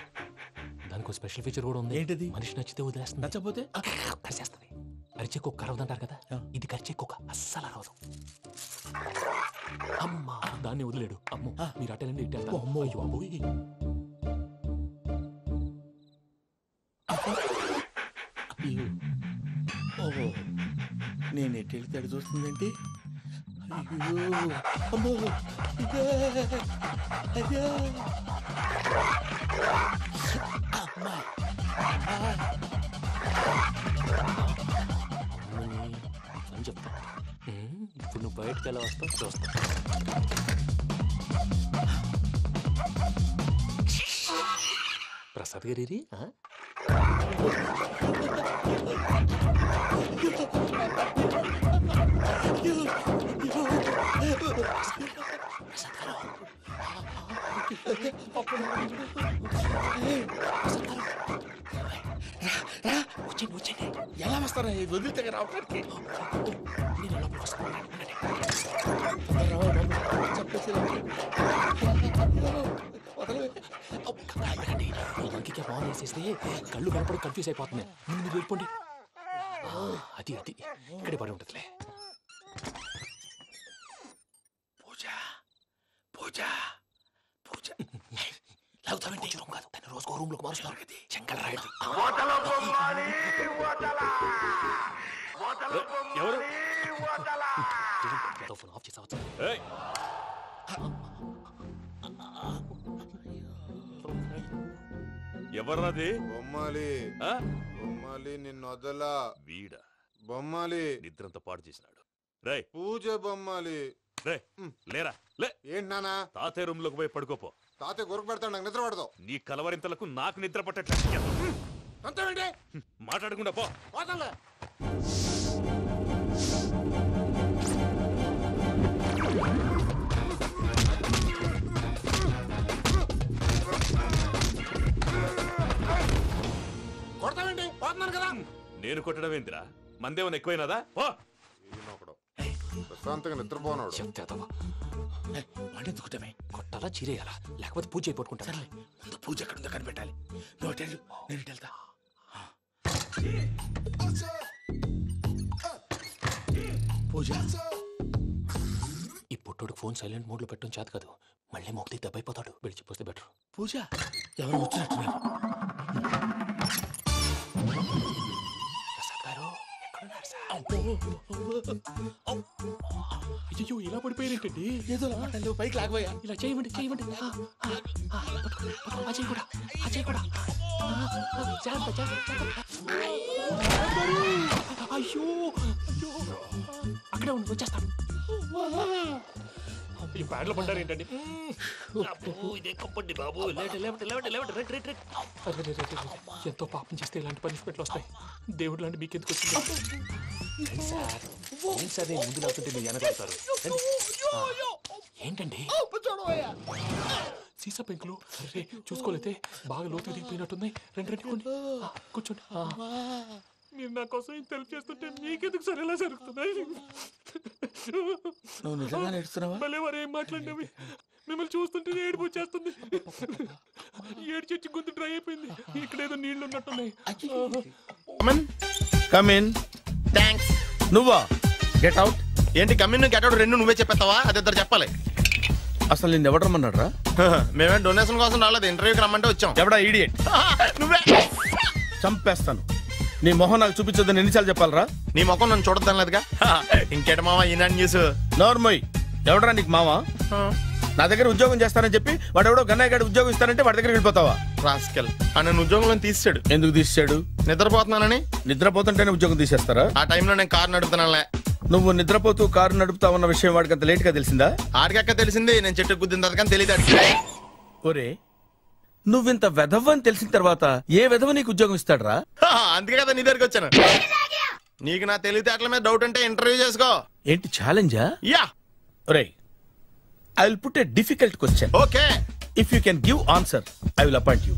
దానికి స్పెషల్ ఫీచర్ కూడా ఉంది. ఏంటిది? మనిషి నచ్చితే వదిలేస్తుంది, నచ్చపోతే కరిచేస్తుంది. అరిచే కుక్క అరవదంటారు కదా, ఇది కరిచే కుక్క అస్సలు అరవదు. అమ్మా దాన్ని వదిలేడు. అమ్మో మీరు అటెండి ఇట్టే. అమ్మో అయ్యో. ఓహో, నేను ఎటు వెళ్తాడు చూస్తుందంటే. అయ్యో అమ్మో. అయ్యో అమ్మా. అని చెప్తా. ఇప్పుడు నువ్వు బయటకు ఎలా వస్తావు చూస్తా. ప్రసాద్ గారి ఎలా వస్తారా? వదిలితే రావటానికి ఇంకే బాగా వేసేస్తే కళ్ళు కనపడి కన్ఫ్యూజ్ అయిపోతున్నాయి. మీరు వెళ్ళిపోండి. అది అది ఇక్కడే పడి ఉంటుందిలే. పూజ పూజ పూజ లాగుతామంటే రూమ్ కాదు, తను రోజుకో రూమ్ లోకి మారుస్తున్నారు కదా. చెంగల్ రాయడు. ఎవరు ఫోన్ ఆఫ్ చేసావచ్చు. ఎవర్రాది? బొమ్మాలి. బొమ్మాలి నిన్ను వదలా. వీడా బొమ్మాలి నిద్రంతా పాడు చేసినాడు. రే పూజ బొమ్మాలి. రే లేరా లే. ఏంటి నానా? తాతయ్య రూమ్ లోకి పోయి పడుకోపో. తాతయ్య గురకు పెడతాడు, నాకు నిద్ర పడతావు. నీ కలవరింతలకు నాకు నిద్ర పట్టట్లేదు. అంతేంటి మాట్లాడకుండా పో. పోతాలే. కొడతావేంటి? పోతున్నాను కదా. నేను కొట్టడం ఏంటిరా? మందేమన్నా ఎక్కువైనదా? పో. ప్రశాంతంగా నిద్రపోనాడు. వాడెందుకుంటామే? కొట్టాలా చీరేయాలా? లేకపోతే పూజ అయిపోట్టుకుంటా. ముందు పూజ ఎక్కడుందో కనిపెట్టాలి. నువ్వు వెళ్ళు, నేను ఇటు వెళ్తా. పూజ ఈ పుట్టోడు ఫోన్ సైలెంట్ మోడ్ లో పెట్టడం చేత కాదు. మళ్ళీ మొక్కి దెబ్బైపోతాడు. వెళ్ళి చెప్పొస్తే బెటర్. పూజ ఎవరు వచ్చినట్టున్నారు. ప్రసాద్ గారు ఎక్కడున్నారు సార్? అయ్యో ఇలా పడిపోయారేంటండి? ఏదో మాటలు పైకి లాగబోయా. ఇలా చేయమండి చేయమండి. అజయ్ కూడా అజయ్ కూడా అయ్యో అయ్యో అక్కడే ఉండి వచ్చేస్తాను. ఈ బ్యాడ్లో పడ్డారు ఏంటండి? ఇదే కంపండి బాబు. ఎంతో పాపం చేస్తే ఇలాంటి పనిష్మెంట్లు వస్తాయి. దేవుడు లాంటి మీకెందుకు వచ్చింది సార్? నేను ముందు లేకుంటే మీరు వెనకాడతారు. ఏంటండి సీసా పెంకులు? అరే చూసుకోలేతే బాగా లోతు దిగిపోయినట్టున్నాయి. రండి రండి కూర్చోండి. మీరు నా కోసం ఇంత హెల్ప్ చేస్తుంటే మీకెందుకు సరే ఎలా జరుగుతున్నాయి? నువ్వు నిజంగా నేర్చుతున్నావా? మళ్ళీ వారు ఏం మాట్లాడినవి? మిమ్మల్ని చూస్తుంటే ఏడుపు వచ్చేస్తుంది. ఏడు చెట్టు గొంతు డ్రై అయిపోయింది. ఇక్కడ ఏదో నీళ్లు ఉన్నట్టున్నాయి. కమిన్. థ్యాంక్స్. నువ్వా? Get out. ఏంటి కమిన్ గెట్ అవుట్ రెండు నువ్వే చెప్పేస్తావా? అది ఇద్దరు చెప్పాలి. అసలు నేను ఎవరు రమ్మన్నాడు రా? మేమే డొనేషన్ కోసం రాలేదు, ఇంటర్వ్యూకి రమ్మంటే వచ్చాం. ఎవడా ఈడియట్? నువ్వే. చంపేస్తాను. నీ మొహం నాకు చూపించొద్దని ఎన్నిసార్లు చెప్పాలరా? నీ మొహం నన్ను చూడద్దనలేదుగా. ఇంకేట మామ ఈనాడు న్యూస్. నోర్మోయ్. ఎవడరా నీకు మామ? నా దగ్గర ఉద్యోగం చేస్తానని చెప్పి వాడు ఎవడో గన్నయ్య గారి ఉద్యోగం ఇస్తానంటే వాడి దగ్గర వెళ్ళిపోతావా? రాస్కెల్. నన్ను ఉద్యోగంలో తీసాడు. ఎందుకు తీసాడు? నిద్రపోతున్నానని. నిద్రపోతుంటేనే ఉద్యోగం తీసేస్తారా? ఆ టైంలో నేను కారు నడుపుతున్నానులే. నువ్వు నిద్రపోతూ కారు నడుపుతావన్న విషయం వాడికి అంత లేట్ గా తెలిసిందా? ఆడికక్క తెలిసింది, నేను చెట్టు గుద్దిన తర్వాత కానీ తెలియదు. ఒరే నువ్వింత వెధవని తెలిసిన తర్వాత ఏ వెధవ నీకు ఉద్యోగం ఇస్తాడరా? అందుకే కదా నీ దగ్గరికి వచ్చాను. నీకు నా తెలివితేటల మీద డౌట్ అంటే ఇంటర్వ్యూ చేసుకో. ఏంటి ఛాలెంజా? యా. ఒరే I will put a difficult question. Okay. If you can give answer I will appoint you.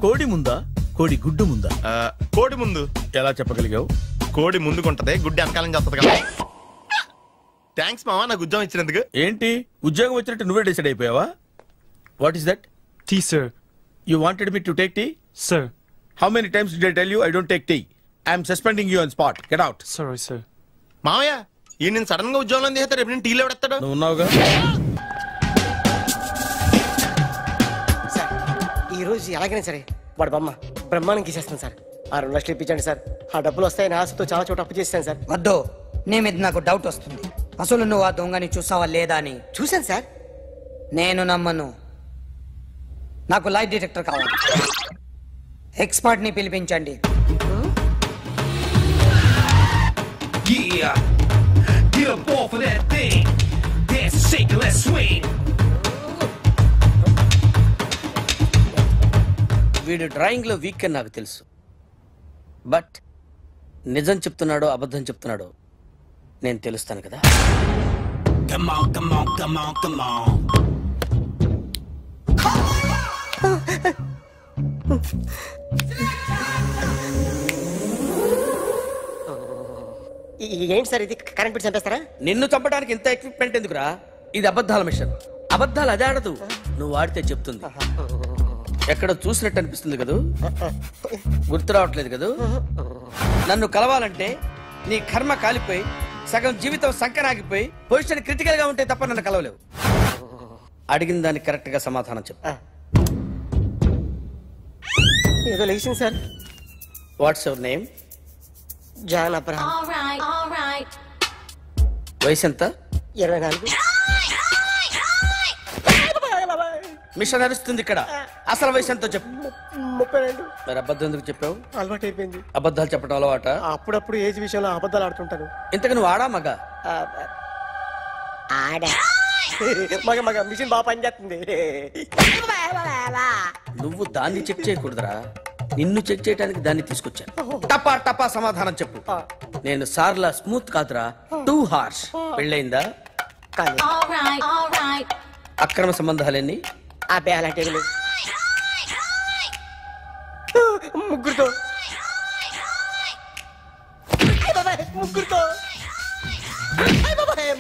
కోడి ముందా కోడి గుడ్డు ముందా? కోడి ముందు. ఎలా చెప్పగలిగావు? కోడి ముందుకుంటది, గుడ్డి వెనకాలం చేస్తుంది కదా. థ్యాంక్స్ మామా నాకు ఉద్యోగం ఇచ్చినందుకు. ఏంటి ఉద్యోగం వచ్చినట్టు నువ్వే డిసైడ్ అయిపోయావా? What is that? Tea sir. You wanted me to take tea? Sir. How many times did I tell you I don't take tea? I'm suspending you on spot. Get out. Sorry sir. మామయ్య ఈ నేను sudden గా ఉద్యోగంలో తీస్తాడు. రేపు నేను టీలో పెడతాడు. నువ్వు ఉన్నావుగా. సార్ ఈ రోజు ఎలాగైనా సరే వాడు బొమ్మ బ్రహ్మాండం గీసేస్తాను సార్. ఆ 2 లక్షలు ఇప్పించండి సార్. ఆ డబ్బులు వస్తాయని ఆశతో చాలా చోట అప్పు చేస్తాను సార్. వద్దు. నీ మీద నాకు డౌట్ వస్తుంది. అసలు నువ్వు ఆ దొంగని చూసావా లేదా అని. చూశాను సార్. నేను నమ్మను. నాకు లై డిటెక్టర్ కావాలి. ఎక్స్పర్ట్ ని పిలిపించండి. వీడు డ్రాయింగ్ లో వీక్ అని నాకు తెలుసు. బట్ నిజం చెప్తున్నాడో అబద్ధం చెప్తున్నాడో నేను తెలుస్తాను కదా. ఏంటి సార్ ఇది? కరెంట్ బిల్ చంపేస్తారా? నిన్ను చంపడానికి ఇంత ఎక్విప్మెంట్ ఎందుకురా? ఇది అబద్ధాల మిషన్. అబద్ధాలు అదే ఆడదు, నువ్వు ఆడితే చెప్తుంది. ఎక్కడ చూసినట్టు అనిపిస్తుంది కదూ? గుర్తు రావట్లేదు కదూ? నన్ను కలవాలంటే నీ కర్మ కాలిపోయి సగం జీవితం సంకరాగిపోయి పొజిషన్ క్రిటికల్ గా ఉంటే తప్ప నన్ను కలవలేవు. అడిగిన దానికి కరెక్ట్ గా సమాధానం చెప్పు. ఏదో లేచింది sir. What's your name? John Abraham. వయసు ఎంత? 24. మిషన్ నడుస్తుంది ఇక్కడ. అసలు వయసు ఎంతో చెప్పు. 32. మరి అబద్ధం ఎందుకు చెప్పావు? అలవాటు అయిపోయింది. అబద్ధాలు చెప్పడం అలవాట? అప్పుడప్పుడు ఏజ్ విషయంలో అబద్ధాలు ఆడుతుంటాను. ఇంతకు నువ్వు ఆడా మగ? ఆడా. మగ మిషన్ బాగా పనిచేస్తుంది. నువ్వు దాన్ని చెక్ చేయకూడదురా, నిన్ను చెక్ చేయడానికి దాన్ని తీసుకొచ్చాను. టపా టపా సమాధానం చెప్పు. నేను సార్లా స్మూత్ కాదురా, టూ హార్ష్. పెళ్ళైందా? అక్రమ సంబంధాలన్నీ? అబ్బే అలాంటి ముగ్గురుతో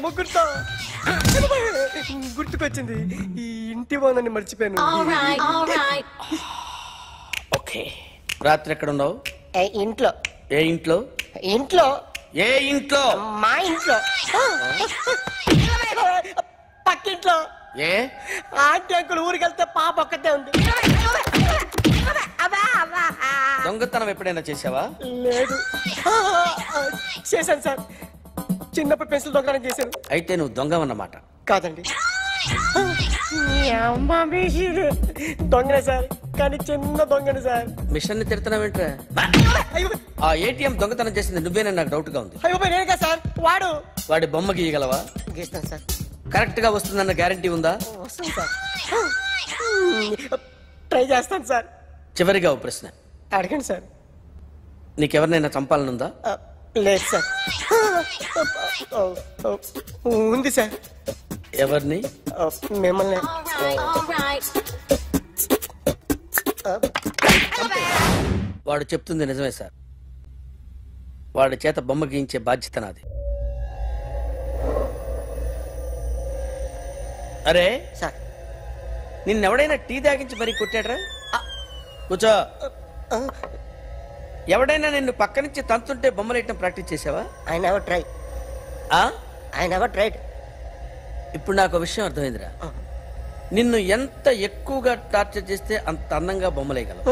ముగ్గురుతో గుర్తుకొచ్చింది. ఈ ఇంటి బాగుందని మర్చిపోయాను. ఓకే. రాత్రి ఎక్కడ ఉన్నావు? ఇంట్లో. ఏ ఇంట్లో? ఇంట్లో. ఏ ఇంట్లో? మా ఇంట్లో. పక్కింట్లో. ఏ ఆంటీ అంకుల్ ఊరికి వెళ్తే పాప ఒక్కతే ఉంది. దొంగతనం ఎప్పుడైనా చేసావా? లేదు. చేశాను సార్, చిన్నప్పుడు పెన్సిల్ దొంగతనం చేశాను. అయితే నువ్వు దొంగవన్నమాట. కాదండి, దొంగనే సార్, కానీ చిన్న దొంగని సార్. మిషన్ ని తిడుతున్నావేంట్రా? ఆ ఏటీఎం దొంగతనం చేసింది నువ్వేనని నాకు డౌట్ గా ఉంది. అయ్యో నేనే కదా సార్. వాడి బొమ్మ గీయగలవా? గీస్తాను సార్. కరెక్ట్ గా వస్తుందన్న గ్యారంటీ ఉందా? వస్తుంది సార్, ట్రై చేస్తాను సార్. చివరిగా ఓ ప్రశ్న అడగండి సార్. నీకెవరినైనా చంపాలనుందా? లేదు సార్. ఉంది సార్. ఎవరిని? మిమ్మల్ని. వాడు చెప్తుంది నిజమే సార్. వాడి చేత బొమ్మ గీయించే బాధ్యత నాది. అరే సార్, నిన్నెవడైనా టీ తాగించి మరీ కొట్టాడ్రా? కూర్చో. ఎవడైనా నిన్ను పక్క నుంచి తంతుంటే బొమ్మలేయటం ప్రాక్టీస్ చేసావా? I never try. I never tried. ఇప్పుడు నాకు విషయం అర్థమైందిరా. నిన్ను ఎంత ఎక్కువగా టార్చర్ చేస్తే అంత అందంగా బొమ్మలేయగలవు.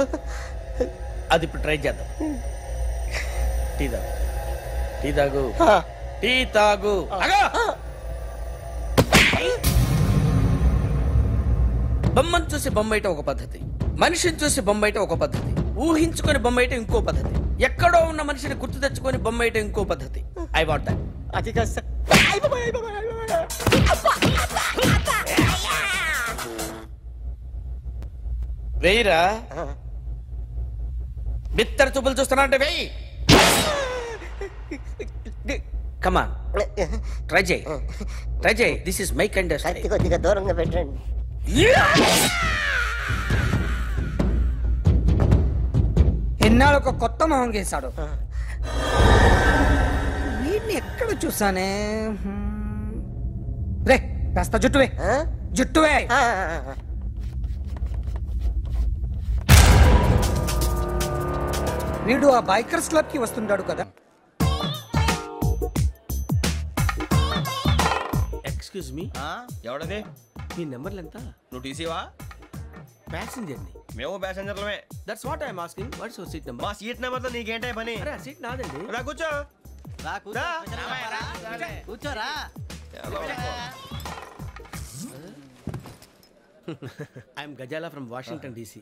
అది ఇప్పుడు ట్రై చేద్దాం. టీ తాగు, టీ తాగు, టీ తాగు. బొమ్మను చూసి బొమ్మయటం ఒక పద్ధతి, మనిషిని చూసి బొమ్మయటం ఒక పద్ధతి, ఊహించుకొని బొమ్మయటం ఇంకో పద్ధతి, ఎక్కడో ఉన్న మనిషిని గుర్తు తెచ్చుకొని బొమ్మయటం ఇంకో పద్ధతి. I want that. అది కాదు సార్. వెయ్యిరా. బిత్తర చూపులు చూస్తున్నా అంటే వెయ్యి. కమాన్, ట్రై చేయి, ట్రై చేయి. This is my kind. కొద్దిగా దూరంగా పెట్టండి. ఎన్నాళ్ళు ఒక కొత్త మొహం గీశాడు. వీడిని ఎక్కడ చూసానే? రే కాస్త జుట్టువే, జుట్టువే. వీడు ఆ బైకర్స్ క్లబ్ కి వస్తుంటాడు కదా. Excuse me, ఎవడది? మీ నెంబర్లు ఎంత? నువ్వు టీసీవా? ప్యాసింజర్ ని. మేము ప్యాసెంజర్లమే. That's what I am asking. What's your seat number? మా సీట్ నెంబర్ తో నీకేంటే పని? అరే ఆ సీట్ నాదండి. రా కూర్చో. కూర్చోరా. I'm Gazala from Washington DC,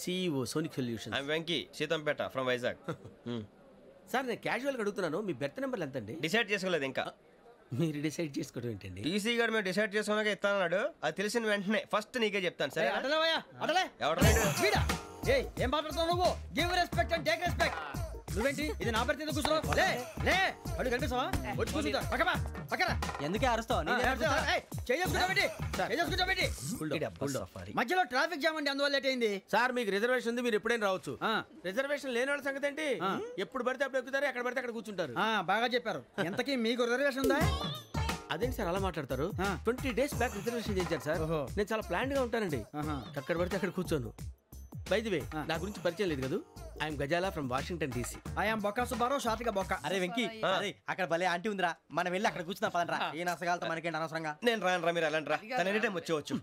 CEO Sonic Solutions. I'm Venky, Seethampeta from Vizag. Sir నేను క్యాజువల్గా అడుగుతున్నాను, మీ బెర్త్ నెంబర్లు ఎంత అండి? డిసైడ్ చేసుకోలేదు ఇంకా. మీరు డిసైడ్ చేసుకోవడం ఏంటండి? టీసీ గారు మేము డిసైడ్ చేసుకున్నాక ఇస్తానన్నాడు. అది తెలిసిన వెంటనే ఫస్ట్ నీకే చెప్తాను. సరే ఏం మాట్లాడుతున్నావు నువ్వు? Give respect and take respect. నువ్వేంటి ఇది నా పరిస్థితి కూర్చున్నావు? లే లే, అడుగు కనిపిస్తావా? వచ్చి కూర్చుంటా. పక్కన ఎందుకే అరుస్తావు? మధ్యలో ట్రాఫిక్ జామ్ అండి, అందువల్ల లేట్ అయింది. సార్ మీకు రిజర్వేషన్ ఉంది, మీరు ఎప్పుడైనా రావచ్చు. రిజర్వేషన్ లేని వాళ్ళ సంగతి ఏంటి? ఎప్పుడు పడితే అప్పుడు ఎక్కుతారు, ఎక్కడ పడితే అక్కడ కూర్చుంటారు. బాగా చెప్పారు. ఎంతకీ మీకు రిజర్వేషన్ ఉందా? అదేంటి సార్ అలా మాట్లాడతారు? 20 days బ్యాక్ రిజర్వేషన్ చేశారు సార్. నేను చాలా ప్లాన్డ్ గా ఉంటానండి. అక్కడ పడితే అక్కడ కూర్చోను. బై ది వే, నా గురించి పరిచయం లేదు కదా. I'm Gazala from Washington DC. I'm Bokka Subbarao, షార్ట్గా బొక్క. అరే వెంకీ, అక్కడ భలే ఆంటీ ఉందిరా, మనం వెళ్ళి అక్కడ కూర్చున్నా పదరా. ఏ నసగాలతో మనకేంటి అనవసరంగా. నేను రాను రా, మీరు వెళ్ళండి రా. తన ఎనీ టైం వచ్చేవచ్చు.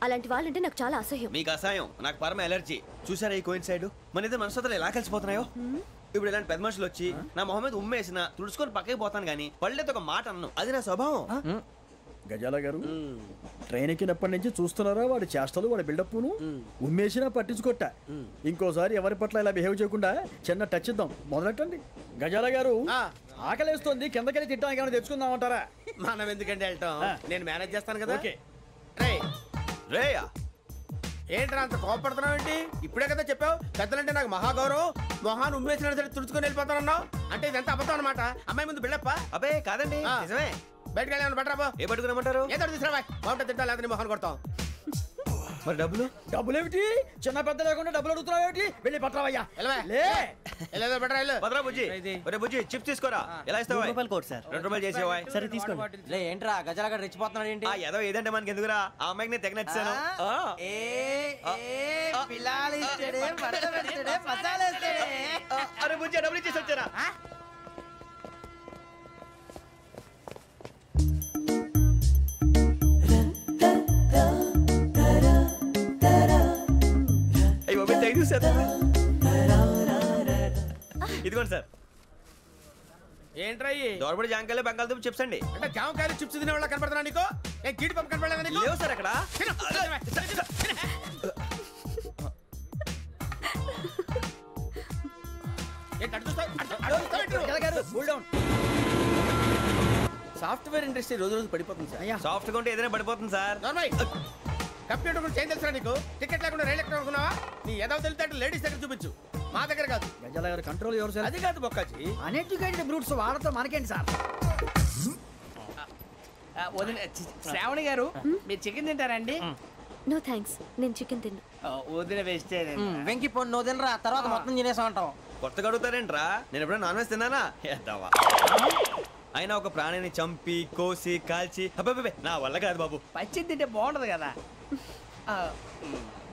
అలాంటి వాళ్ళంటే నాకు చాలా అసహ్యం. మీకు అసహాయం, నాకు పరమ ఎలర్జీ. చూసారా ఈ కోయిన్ సైడ్? మన ఇద్దరు మనసుతో ఎలా కలిసిపోతున్నాయో. ఇప్పుడు ఇలాంటి పెద్ద మనుషులు వచ్చి నా మొహం మీద ఉమ్మేసిన తుడుచుకొని పక్కకి పోతాను కానీ పళ్ళేతో ఒక మాట అన్ను. అది నా స్వభావం. గజాల గారు, ట్రైన్ ఎక్కినప్పటి నుంచి చూస్తున్నారా వాడి చేష్టలు, వాడి బిల్డప్ను? ఉమ్మేసినా పట్టించుకోట. ఇంకోసారి ఎవరి పట్ల ఇలా బిహేవ్ చేయకుండా చిన్న టచ్ ఇద్దాం. మొదలెట్టండి. గజాల గారు, ఆకలేస్తోంది, కిందకెళ్ళి తిట్టడానికి ఏమైనా తెచ్చుకుందామంటారా? మనం ఎందుకంటే వెళ్తాం, నేను మేనేజ్ చేస్తాను కదా. రేయా, ఏంట్రా అంత కోపడుతున్నావు ఏంటి? ఇప్పుడే కదా చెప్పావు పెద్దలంటే నాకు మహాగౌరవం, మొహాన్ని ఉమ్మేసిన సరే తుడుచుకొని వెళ్ళిపోతానన్నావు. అంటే ఇదంతా అబద్ధం అనమాట. అమ్మాయి ముందు బిల్డప్ప. అబ్బే కాదండి, నిజమే. బయటకు వెళ్ళి బట్రాబో. ఏ పట్టుకురమ్మంటారు? ఏదో తీసుకురా, బాగుంటుంది తింటా, లేదా మొహాన్ని కొడతాం. మరి డబ్బులు? డబ్బులు ఏమిటి? చిన్న పెద్ద లేకుండా డబ్బులు అడుగుతున్నావు ఏమిటి? వెళ్ళి పట్టరావయ్యా. బట్రా భద్రా బుజ్జి, ఒరే బుజ్జి చిప్స్ తీసుకోరా. ఎలా ఇస్తావా? 2 రూపాయలు కోట్ సార్. 2 రూపాయలు చేసేవా? సరే తీసుకోండి. లే ఏంట్రా గజాలగా రెచ్చిపోతున్నాడు ఏంటి? ఏదో ఏదంటే మనకి ఎందుకురా, ఆ అమ్మాయికి నేను తెగ నచ్చాను. అరే బుజ్జి డబ్బులు ఇచ్చేసి వచ్చారా? ఇదిగోండి సార్. ఏంట్రా దోరబడి జాంకాయలు బంగాళదుంప చిప్స్ అండి. అంటే జామకాయలు చిప్స్ తినే వాళ్ళ కనపడుతున్నా నీకు? ఏ గీడి పంపు కనపడలేదా నీకు? లేవు సార్ అక్కడ. సాఫ్ట్వేర్ ఇండస్ట్రీ రోజు రోజు పడిపోతుంది సార్. సాఫ్ట్ గా ఉంటే ఏదైనా పడిపోతుంది సార్. కంప్యూటర్ గురించి ఏం తెలుసా నీకు? టికెట్ లేకుండా రైలు ఎక్కడ అనుకున్నావా? నీ ఏదో తెలితే లేడీస్ దగ్గర చూపించు, మా దగ్గర కాదు. గజాల గారు కంట్రోల్ ఎవరు సార్? అది కాదు బొక్కాజీ. అన్ఎడ్యుకేటెడ్ బ్రూట్స్ వాడతో మనకేంటి సార్? శ్రావణి గారు మీరు చికెన్ తింటారండి? నో థ్యాంక్స్, నేను చికెన్ తిన్నా. వదిన వేస్తే వెంకి పొన్ను నువ్వు తినరా, తర్వాత మొత్తం తినేసా ఉంటాం. కొత్తగా అడుగుతారేంట్రా? నేను ఎప్పుడైనా నాన్ వెజ్ తిన్నానా? ఎద్దావా. అయినా ఒక ప్రాణిని చంపి కోసి కాల్చి అబ్బబ్బే నా వల్ల కాదు బాబు. పచ్చి తింటే బాగుంటది కదా.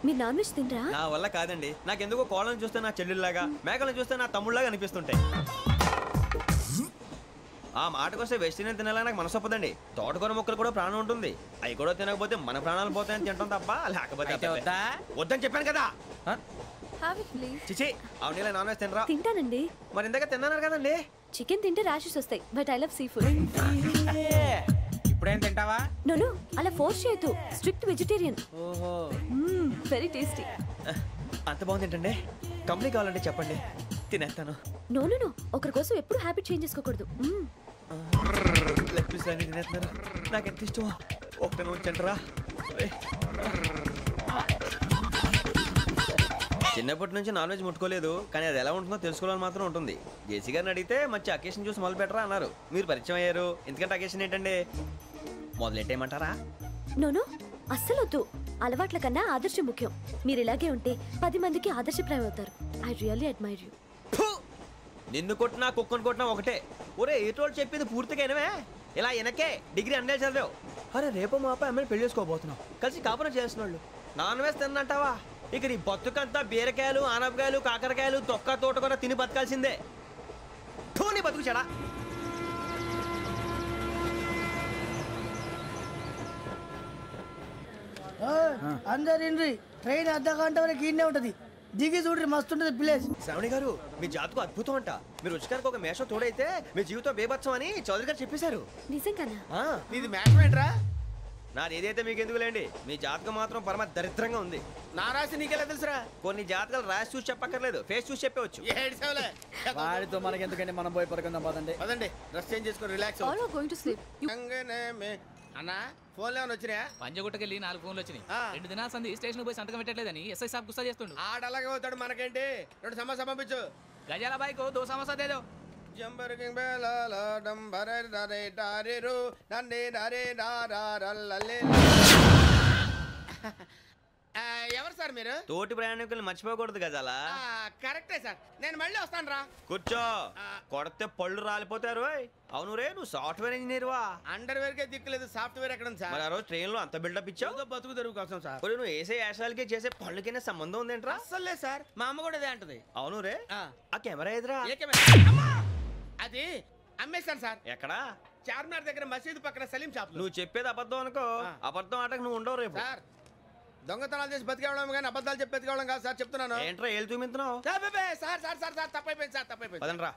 మీరు నాన్ వెజ్ తినరా? నా వల్ల కాదండి. నాకెందుకో కోళ్ళని చూస్తే నా చెల్లెల్లాగా, మేకలను చూస్తే నా తమ్ముళ్ళలాగా అనిపిస్తుంటాయి. ఆ మాటకొస్తే వెస్టిరియన్ తినాలని నాకు మనసు ఒప్పదండి. తోటకూర మొక్కలు కూడా ప్రాణం ఉంటుంది. అవి కూడా తినకపోతే మన ప్రాణాలు పోతాయని తింటాం తప్ప లేకపోతే వద్దని చెప్పాను కదా. చిచి అవునీ నాన్ వెజ్ తినరా? తింటానండి. మరి ఇందాక తిన్నాను కదండి. చికెన్ తింటే ర్యాషెస్ వస్తాయి, but I love sea food. ఇప్పుడేం తింటావా? నో అలా ఫోర్స్ చేయొద్దు. Strict vegetarian. ఓహో, వెరీ టేస్టీ. అంత బాగుంది ఏంటండి? కంప్లీట్ కావాలంటే చెప్పండి, తినేస్తాను. నో ఒకరి కోసం ఎప్పుడు హ్యాబిట్ చేంజ్ చేసుకోకూడదు. లెగ్ పీస్ అన్ని తినేస్తున్నారు. నాకు ఎంత ఇష్టమో ఒకటే ఉంచండిరా. చిన్నప్పటి నుంచి నాన్ వెజ్ ముట్టుకోలేదు, కానీ అది ఎలా ఉంటుందో తెలుసుకోవాలని మాత్రం ఉంటుంది. జేసీ గారిని అడిగితే మంచి అకేషన్ చూసి మొదలు పెట్టరా అన్నారు. మీరు పరిచయం అయ్యారు, ఎందుకంటే అకేషన్ ఏంటండి? మొదలెట్టేయమంటారా? నో అస్సలు వద్దు. అలవాట్ల కన్నా ఆదర్శం ముఖ్యం. మీరు ఇలాగే ఉంటే 10 మందికి ఆదర్శప్రాయం అవుతారు. I really admire you. నిన్ను కొట్టినా కుక్కను కొట్టినా ఒకటే. ఒరే ఏటోళ్ళు చెప్పింది పూర్తిగా వినవే. ఇలా వెనకే డిగ్రీ అన్నే చదివావు. అరే రేపు మా అబ్బాయి అమ్మాయిని పెళ్లి చేసుకోబోతున్నావు, కలిసి కాపురం చేసిన వాళ్ళు నాన్ వెజ్ తిన్నంటావా? ఇక నీ బతుకంతా బీరకాయలు, ఆనపకాయలు, కాకరకాయలు, తొక్క తోట కూడా తిని బతకాల్సిందే. నీ బతుకు చెడా. అందరు ట్రైన్ అర్ధ గంట వరకు ఇన్నే ఉంటది. దిగి చూడ్రి మస్తు ఉంటది ప్లేస్. శ్రావణి గారు మీ జాతకు అద్భుతం అంట. మీరు రుచికారికి ఒక మేషం తోడైతే మీ జీవితం బేబత్సం అని చౌదరి గారు చెప్పేశారు. నిజంగానా? నీది మేషం ఏంట్రా? నాది ఏదైతే మీకు ఎందుకులేండి, మీ జాతకం మాత్రం పరమ దరిద్రంగా ఉంది. నా రాసి నీకెలా తెలుసురా? కొన్ని జాతకాలు రాసి చూసి చెప్పక్కర్లేదు, ఫేస్ చూసి చెప్పవచ్చు. వాడితో మనకి ఎందుకంటే మనం పోయి పడుకుందాం పదండి. పదండి, డ్రెస్ చేంజ్ చేసుకొని relax. All are going to sleep. అన్నా ఫోన్లో ఏమైనా వచ్చినాయా? పంజగుట్టకెళ్ళి 4 ఫోన్లు వచ్చినాయి. 2 దినాల సంది స్టేషన్ పోయి సంతకం పెట్టలేదని ఎస్ఐ సాబ్ గుస్తా చేస్తుండు. ఆడలాగే పోతాడు, మనకేంటి? 2 సమస్య పంపించు. గజాల బైక్ 2 సమస్య దేదో. జంబరకింగ్ బేలాల డంబరే డరే డారేరు నండే డరే డారారల్లలే. ఎవరు సార్ మీరు? తోటి ప్రయాణికులు మర్చిపోకూడదు గజాల. కరెక్టే సార్, నేను మళ్ళీ వస్తాను రా. కూర్చో, కొడితే పళ్ళు రాలిపోతారు. అవును రే, నువ్వు సాఫ్ట్వేర్ ఇంజనీర్ వా? అండర్వేర్ కే దిక్కులేదు, సాఫ్ట్వేర్ ఎక్కడ ఉంది సార్? మరి ఆ రోజు ట్రైన్ లో అంత బిల్డప్ ఇచ్చావు. బతుకు తెరువు కోసం సార్. నువ్వు వేసే యాశాలకి చేసే పళ్ళకైనా సంబంధం ఉందేంట్రా? అస్సలే సార్, మా అమ్మ కూడా అదే అంటది. అవును రే, ఆ కెమెరా ఎదురా? అది అమ్మేశాను సార్. ఎక్కడా? చార్మినార్ దగ్గర మసీదు పక్కన సలీం షాప్. నువ్వు చెప్పేది అబద్ధం అనుకో, అబద్ధం ఆటకు నువ్వు ఉండవు రేపు. సార్ దొంగతనాలు చేసి బతికేవడం కానీ అబద్ధాలు చెప్పి బతికేవడం కాదు సార్, చెప్తున్నాను. ఏంట్రా ఏళ్ళు చూపించినావు? సార్ సార్ సార్ సార్ తప్పైపోయింది సార్, తప్పైపోయింది. పదండ్రా.